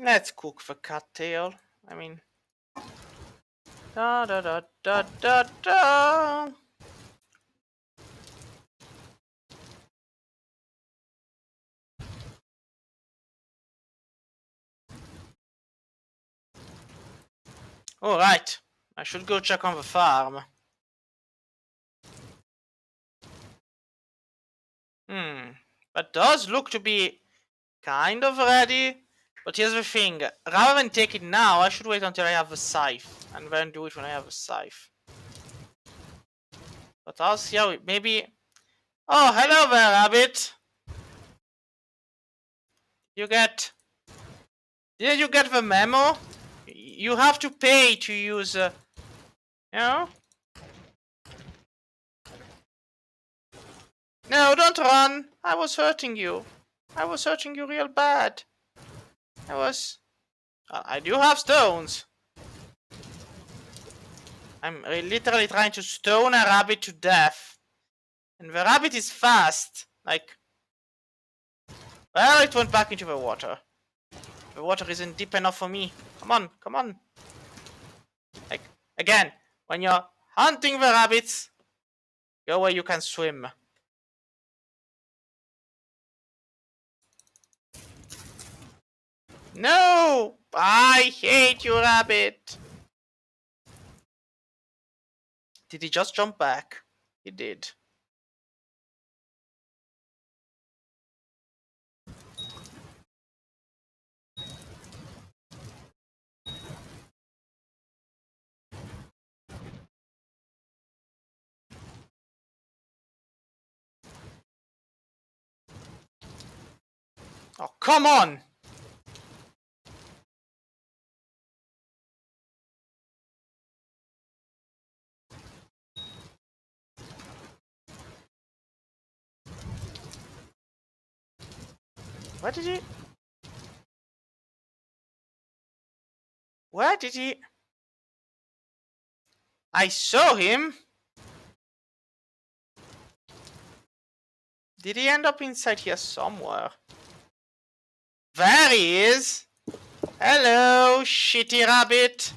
Let's cook the cattail. I mean, da da da da da da. All right, I should go check on the farm. That does look to be kind of ready. But here's the thing, rather than take it now, I should wait until I have the scythe, and then do it when I have the scythe. But I'll see how it, maybe... Oh, hello there, rabbit! You get... Did you get the memo? You have to pay to use, you know? No, don't run! I was hurting you. I was hurting you real bad. I do have stones. I'm literally trying to stone a rabbit to death. And the rabbit is fast. Like... Well, it went back into the water. The water isn't deep enough for me. Come on, come on. Like, again, when you're hunting the rabbits, go where you can swim. No! I hate you, rabbit! Did he just jump back? He did. Oh, come on! Where did he... Where did he... I saw him! Did he end up inside here somewhere? There he is! Hello, shitty rabbit!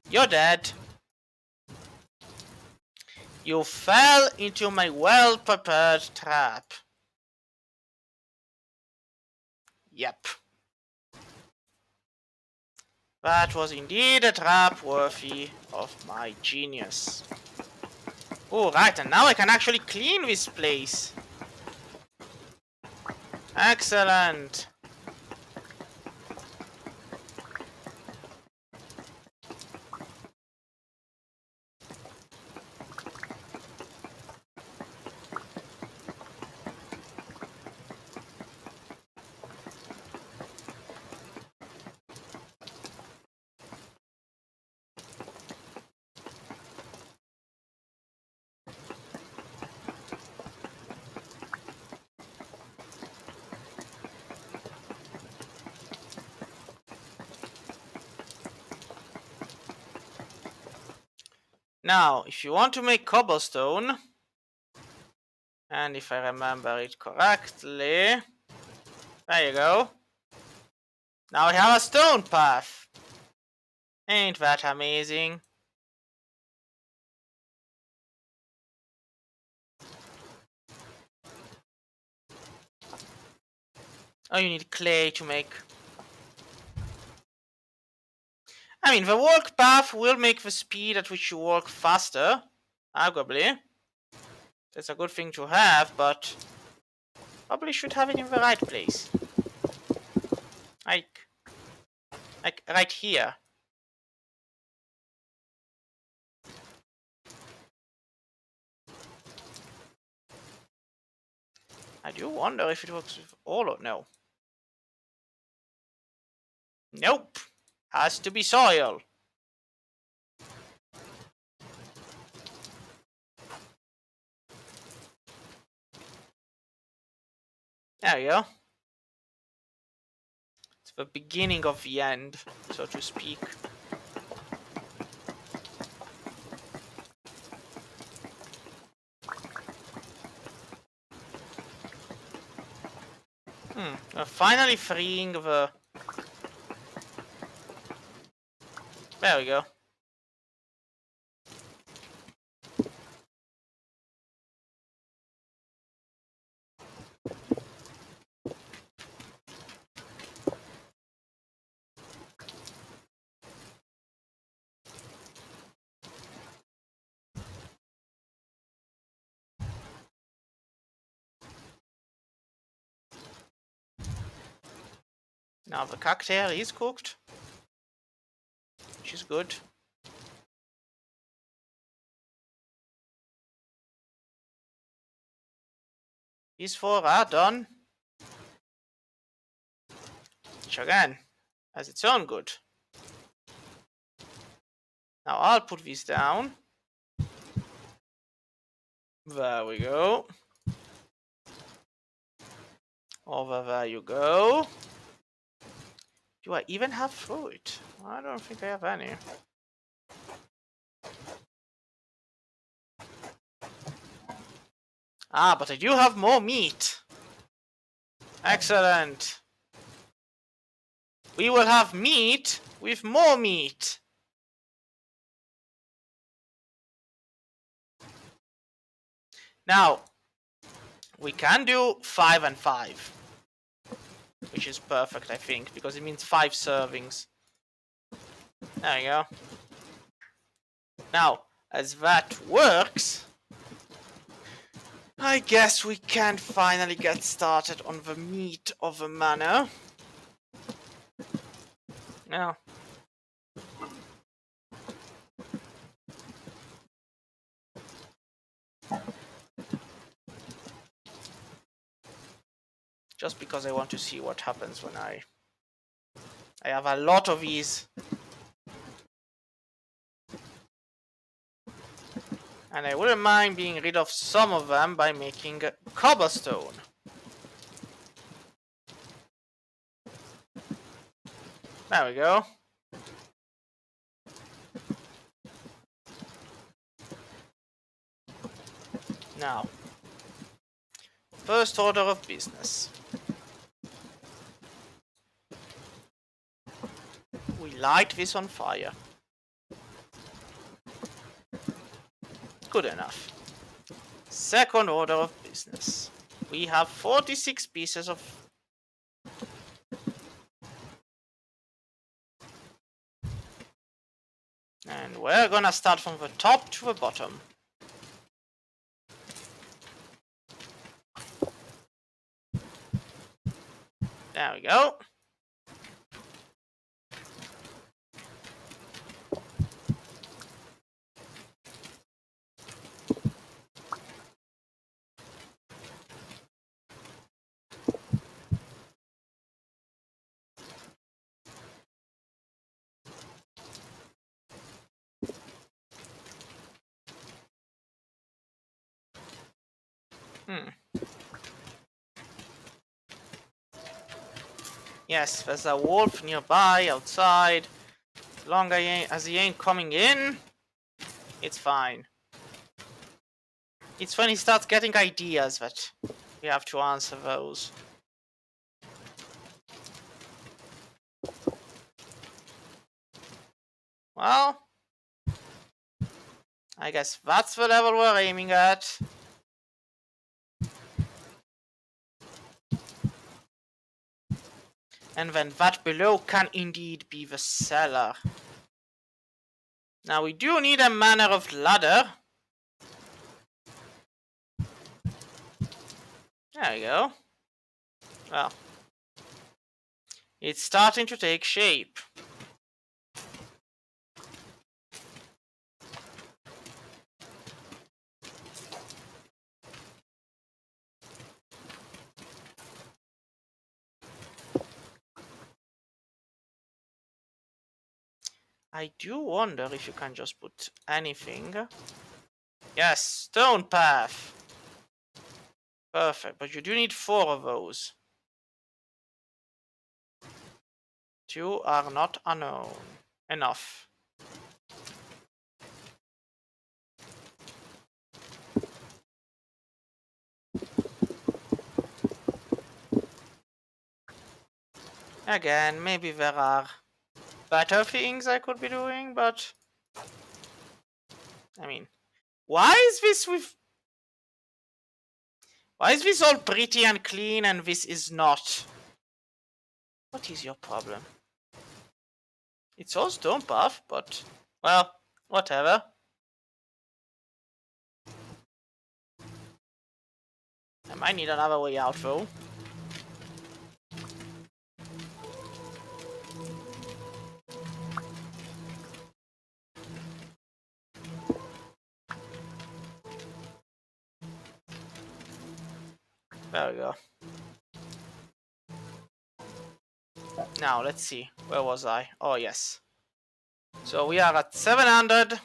You're dead. You fell into my well-prepared trap. Yep. That was indeed a trap worthy of my genius. Oh, right, and now I can actually clean this place. Excellent. Now, if you want to make cobblestone, and if I remember it correctly, there you go. Now we have a stone path. Ain't that amazing? Oh, you need clay to make... I mean, the walk path will make the speed at which you walk faster, arguably. That's a good thing to have, but probably should have it in the right place. Like right here. I do wonder if it works with all or no. Nope. Has to be soil. There you go. It's the beginning of the end, so to speak. We're finally freeing the... There we go. Now the cocktail is cooked, which is good. These 4 are done. Which again has its own good. Now I'll put these down. There we go. Over there you go. Do I even have fruit? I don't think I have any. Ah, but I do have more meat. Excellent. We will have meat with more meat. Now, we can do 5 and 5. Which is perfect, I think, because it means 5 servings. There you go. Now, as that works, I guess we can finally get started on the meat of the manor. Now, just because I want to see what happens when I have a lot of these. And I wouldn't mind being rid of some of them by making cobblestone. There we go. Now, first order of business. We light this on fire. Good enough. Second order of business. We have 46 pieces of... And we're gonna start from the top to the bottom. There we go. Yes, there's a wolf nearby, outside. As long as he ain't coming in, it's fine. It's when he starts getting ideas that we have to answer those. Well, I guess that's the level we're aiming at. And then that below can indeed be the cellar. Now we do need a manner of ladder. There we go. Well, it's starting to take shape. I do wonder if you can just put anything. Yes, stone path. Perfect, but you do need 4 of those. 2 are not unknown. Enough. Again, maybe there are better things I could be doing, but I mean, why is this all pretty and clean and this is not? What is your problem? It's all stone path, but well, whatever. I might need another way out though. There we go. Now, let's see. Where was I? Oh, yes. So we are at 700.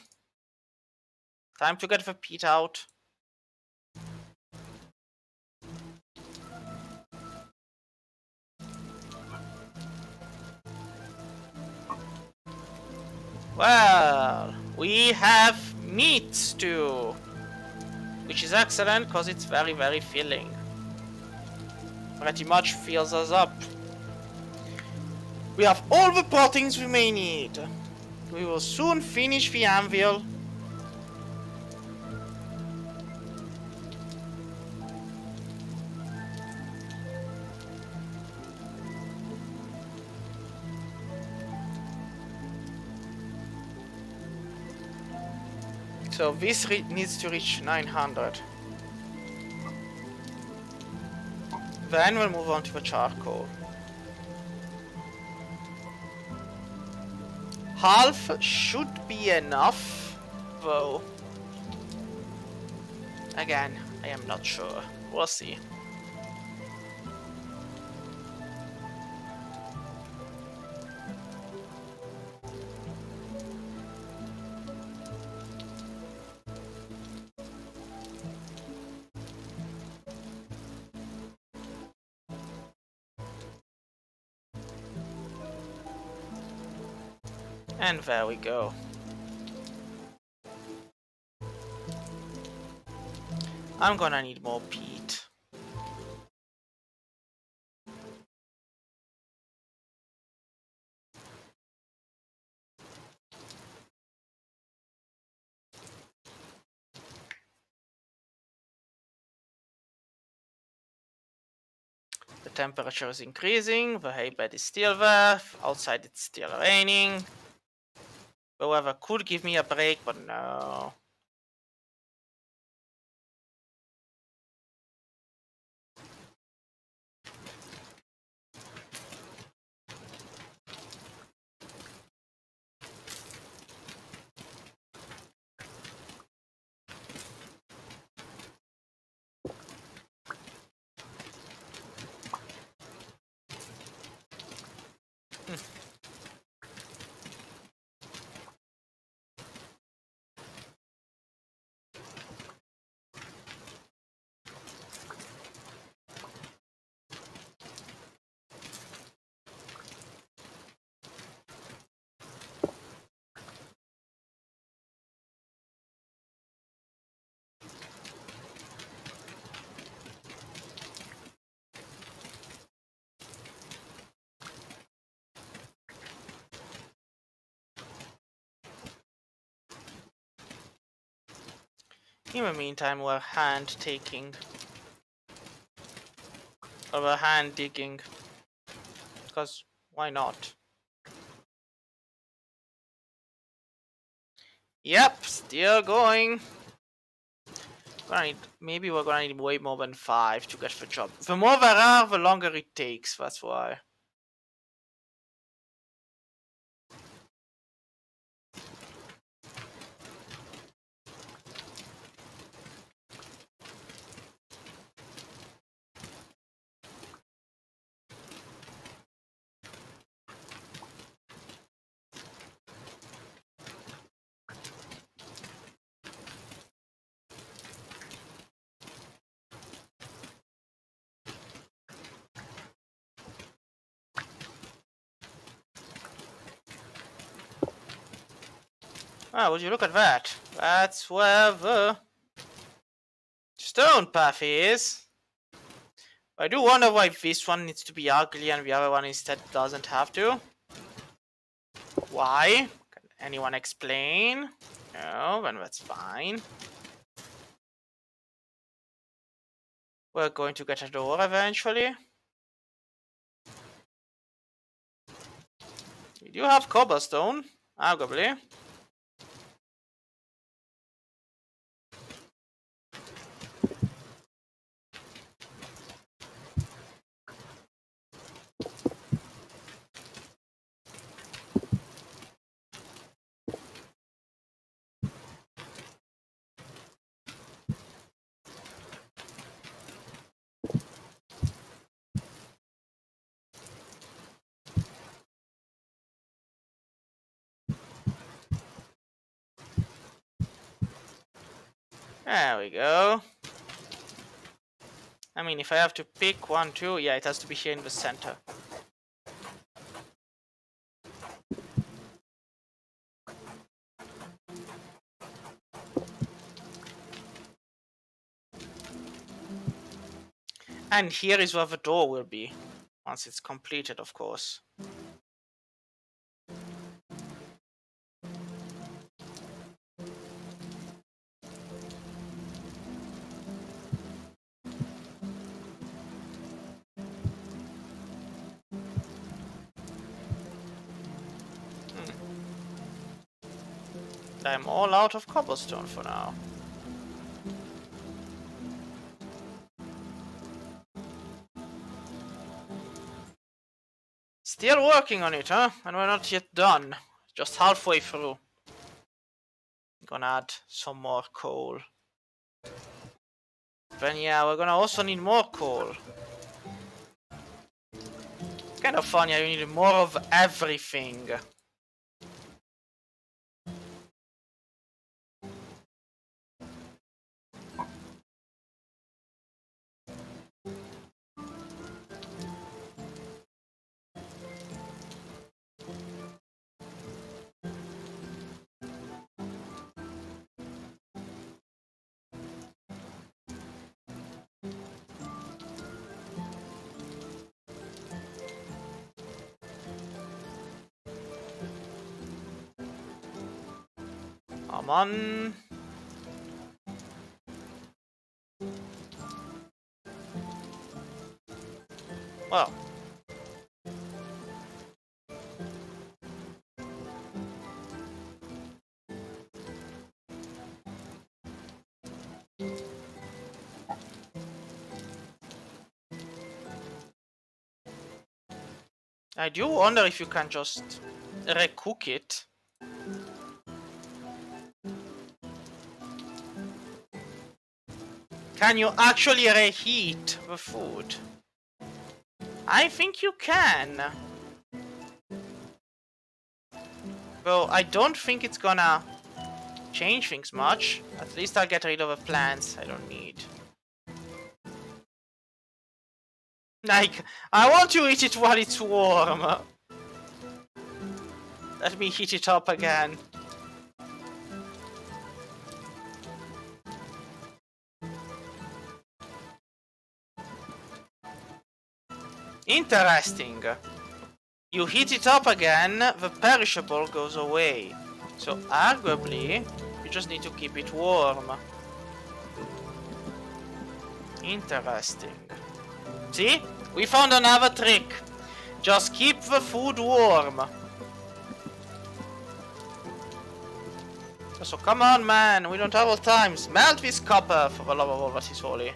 Time to get the peat out. Well, we have meat stew, which is excellent because it's very, very filling. Pretty much fills us up. We have all the proteins we may need. We will soon finish the anvil. So this needs to reach 900. Then we'll move on to the charcoal. Half should be enough, though. Again, I am not sure. We'll see. And there we go. I'm gonna need more peat. The temperature is increasing, the hay bed is still there, outside it's still raining. The weather could give me a break, but no. In the meantime, we're hand taking. Or we're hand digging. Because why not? Yep, still going. Maybe we're gonna need way more than 5 to get the job. The more there are, the longer it takes, that's why. Oh, would you look at that? That's where the stone path is. I do wonder why this one needs to be ugly and the other one instead doesn't have to. Why? Can anyone explain? No, then that's fine. We're going to get a door eventually. We do have cobblestone, arguably. There we go. I mean, if I have to pick one, two, yeah, it has to be here in the center. And here is where the door will be. Once it's completed, of course. I'm all out of cobblestone for now. Still working on it, huh? And we're not yet done. Just halfway through. Gonna add some more coal. Then yeah, we're gonna also need more coal. Kind of funny, you need more of everything. Come on. Well. I do wonder if you can just recook it. Can you actually reheat the food? I think you can. Though I don't think it's gonna change things much. At least I'll get rid of the plants I don't need. Like, I want to eat it while it's warm. Let me heat it up again. Interesting. You heat it up again, the perishable goes away. So arguably, you just need to keep it warm. Interesting. See? We found another trick. Just keep the food warm. So come on, man. We don't have all time. Melt this copper for the love of all that is holy.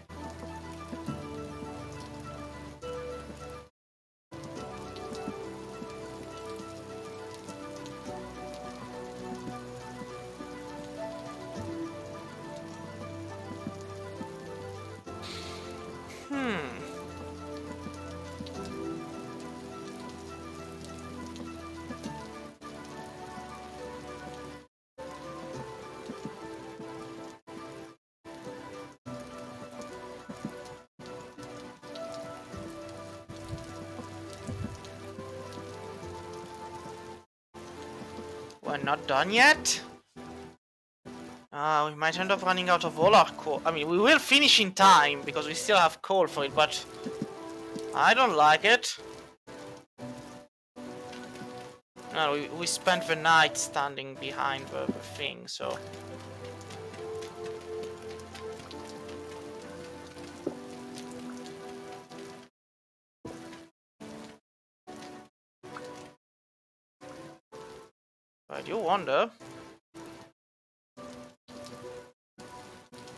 We're not done yet? We might end up running out of all our coal. I mean, we will finish in time because we still have coal for it, but I don't like it. No, we spent the night standing behind the thing, so... I do wonder...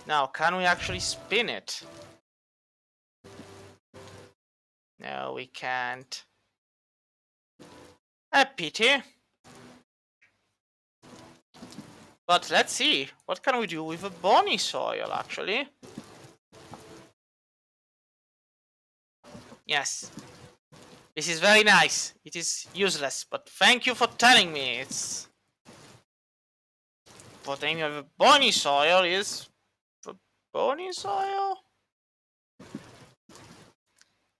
Now, can we actually spin it? No, we can't. A pity. But let's see. What can we do with the bony soil, actually? Yes. This is very nice. It is useless, but thank you for telling me. It's... What I mean of the bony soil is... The bony soil?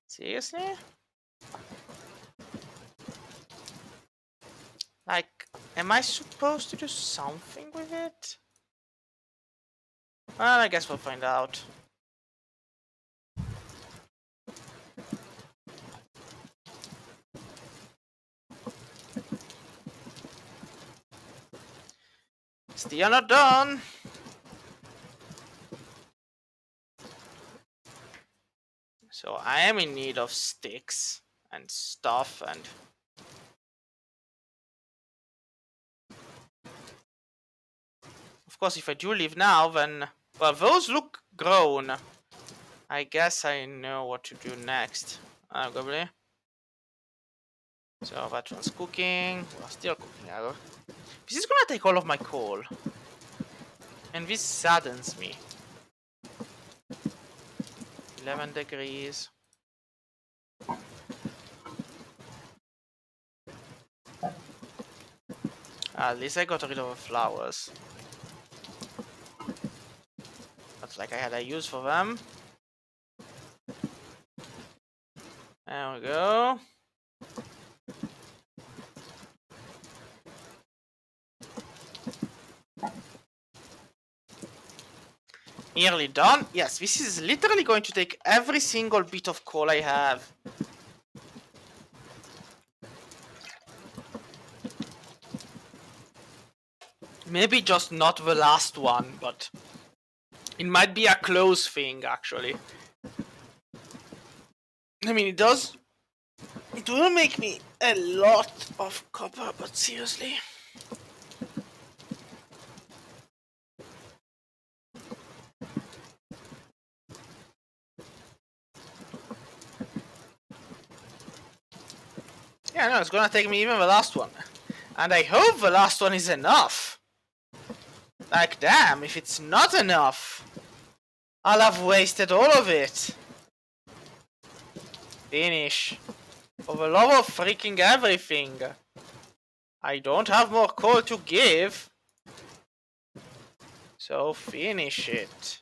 Seriously? Like, am I supposed to do something with it? Well, I guess we'll find out. Still not done. So I am in need of sticks and stuff and... Of course, if I do leave now, then... Well, those look grown. I guess I know what to do next. Arguably. So that one's cooking. We're still cooking. This is gonna take all of my coal. And this saddens me. 11 degrees. At least I got rid of the flowers. Looks like I had a use for them. There we go. Nearly done. Yes, this is literally going to take every single bit of coal I have. Maybe just not the last one, but it might be a close thing, actually. I mean, it will make me a lot of copper, but seriously. Yeah, no, it's gonna take me even the last one. And I hope the last one is enough. Like, damn, if it's not enough, I'll have wasted all of it. Finish. For the love of freaking everything. I don't have more coal to give. So finish it.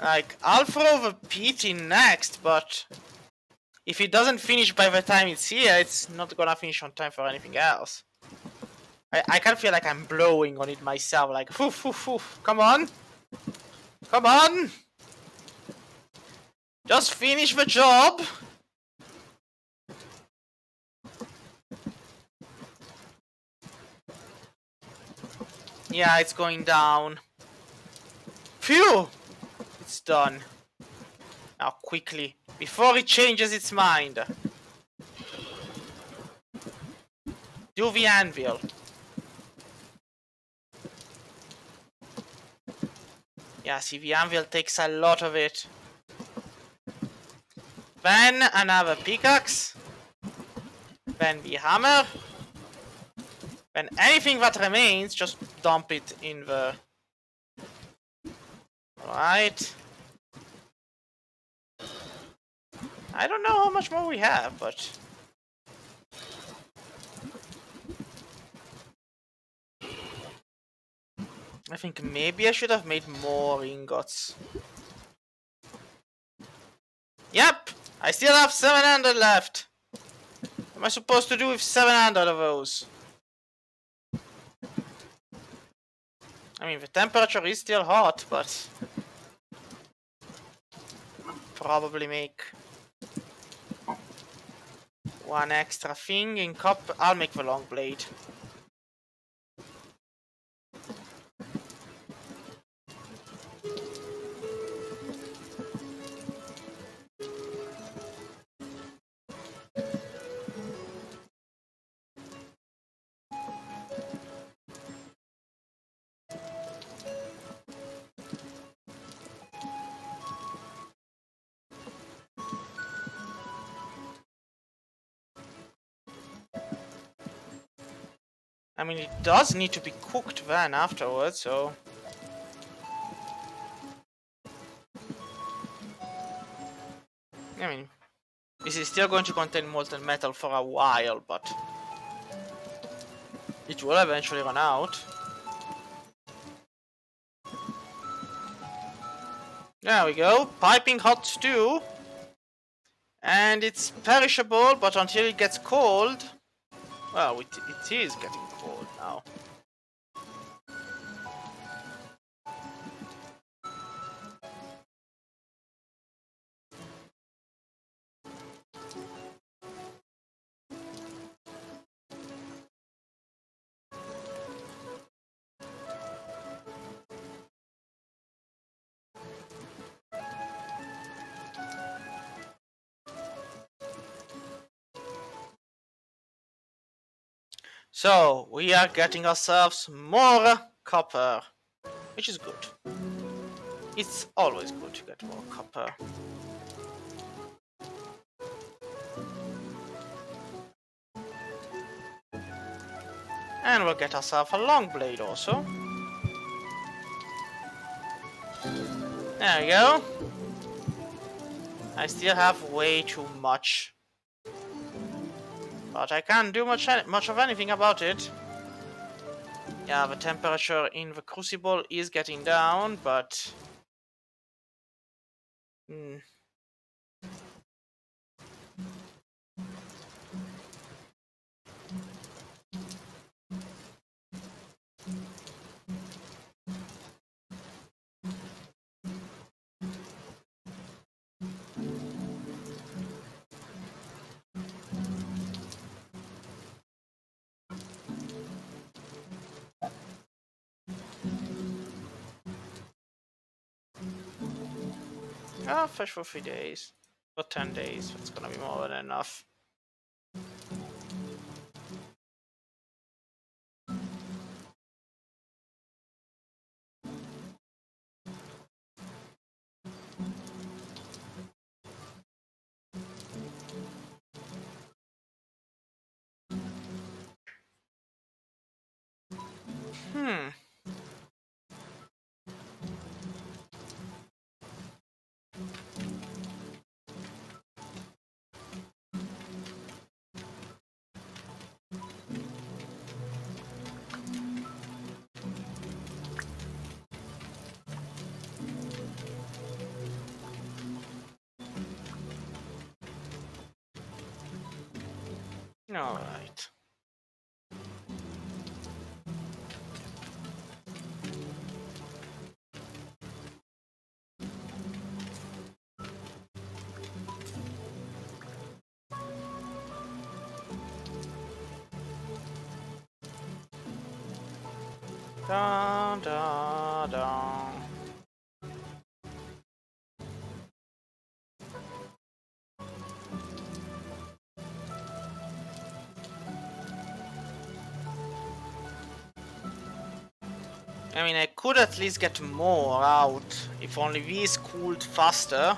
Like, I'll throw the peat in next, but if it doesn't finish by the time it's here, it's not gonna finish on time for anything else. I kind of feel like I'm blowing on it myself, like, whoof, whoof, whoof. Come on. Come on. Just finish the job. Yeah, it's going down. Phew! It's done. Now, quickly, before it changes its mind. Do the anvil. Yeah, see, the anvil takes a lot of it. Then another pickaxe. Then the hammer. Then anything that remains, just dump it in the... Alright. I don't know how much more we have, but... I think maybe I should have made more ingots. Yep! I still have 700 left! What am I supposed to do with 700 of those? I mean, the temperature is still hot, but probably make one extra thing in copper. I'll make the long blade. I mean, it does need to be cooked then afterwards, so... I mean, this is still going to contain molten metal for a while, but... it will eventually run out. There we go, piping hot stew. And it's perishable, but until it gets cold... well, it is getting cold now. So, we are getting ourselves more copper, which is good. It's always good to get more copper. And we'll get ourselves a long blade also. There we go. I still have way too much. But I can't do much of anything about it. Yeah, the temperature in the crucible is getting down, but... fish for 3 days. For 10 days, that's gonna be more than enough. Alright. Dun, dun, dun. I mean, I could at least get more out if only these cooled faster.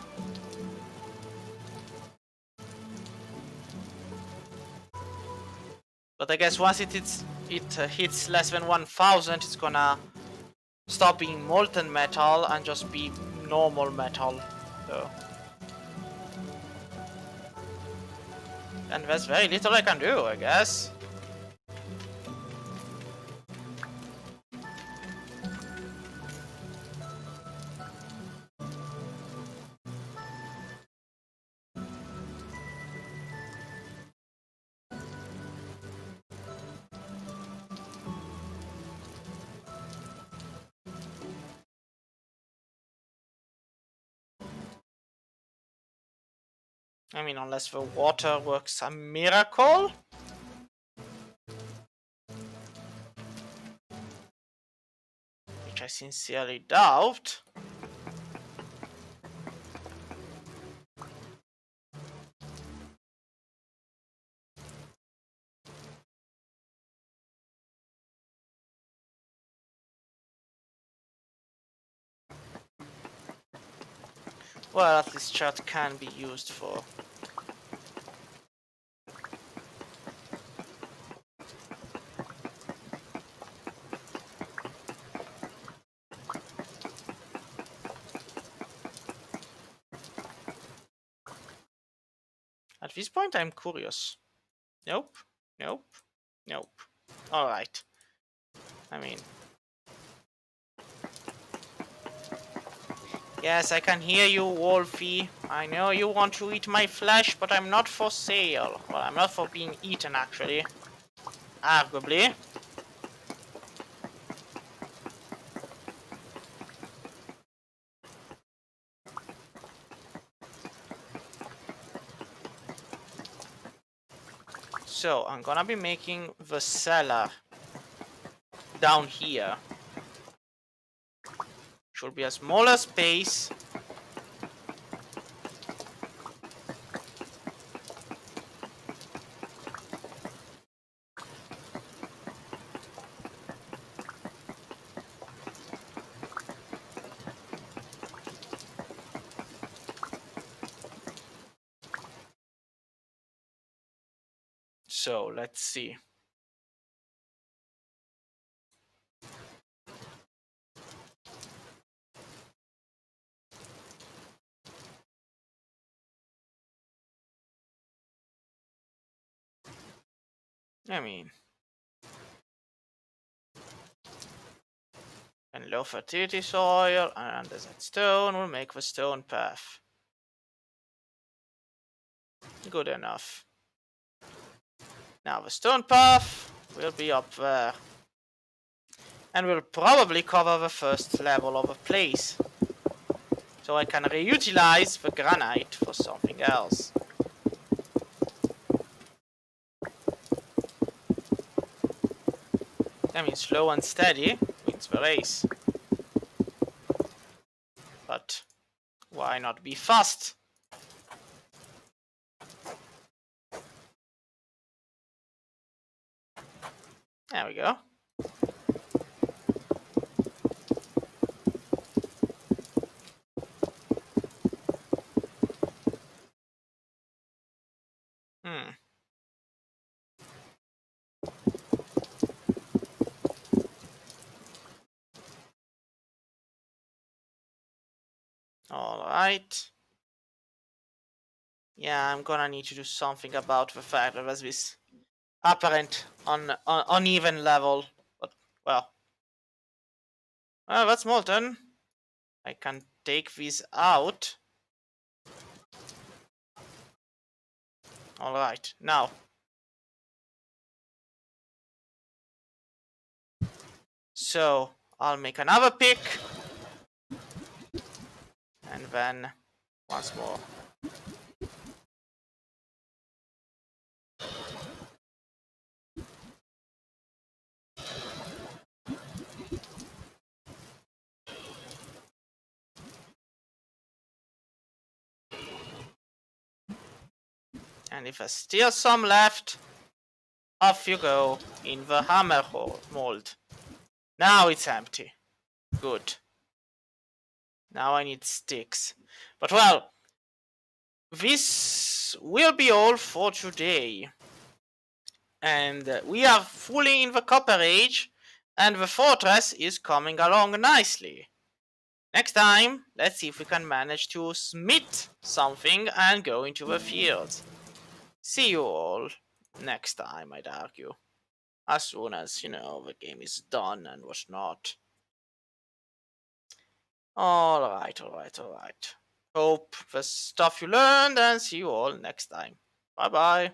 But I guess once it hits less than 1000, it's gonna stop being molten metal and just be normal metal. So. And there's very little I can do, I guess. I mean, unless the water works a miracle. Which I sincerely doubt. Well, at least chat can be used for. At this point, I'm curious. Nope. Nope. Nope. Alright. I mean... Yes, I can hear you, Wolfie. I know you want to eat my flesh, but I'm not for sale. Well, I'm not for being eaten, actually. Arguably. So, I'm gonna be making the cellar down here. Should be a smaller space. So, let's see. I mean... And low fertility soil, and andesite stone will make the stone path. Good enough. Now the stone path will be up there. And we'll probably cover the first level of the place. So I can reutilize the granite for something else. I mean, slow and steady wins the race. But why not be fast? There we go. Alright. Yeah, I'm gonna need to do something about the fact that there's this apparent uneven level. But, well. Oh, that's molten. I can take these out. Alright, now. So, I'll make another pick. And then, once more. And if there's still some left, off you go in the hammer mold. Now it's empty. Good. Now I need sticks. But well, this will be all for today. And we are fully in the Copper Age, and the fortress is coming along nicely. Next time, let's see if we can manage to smith something and go into the fields. See you all next time, I'd argue. As soon as, you know, the game is done and whatnot. Alright. Hope the stuff you learned, and see you all next time. Bye bye.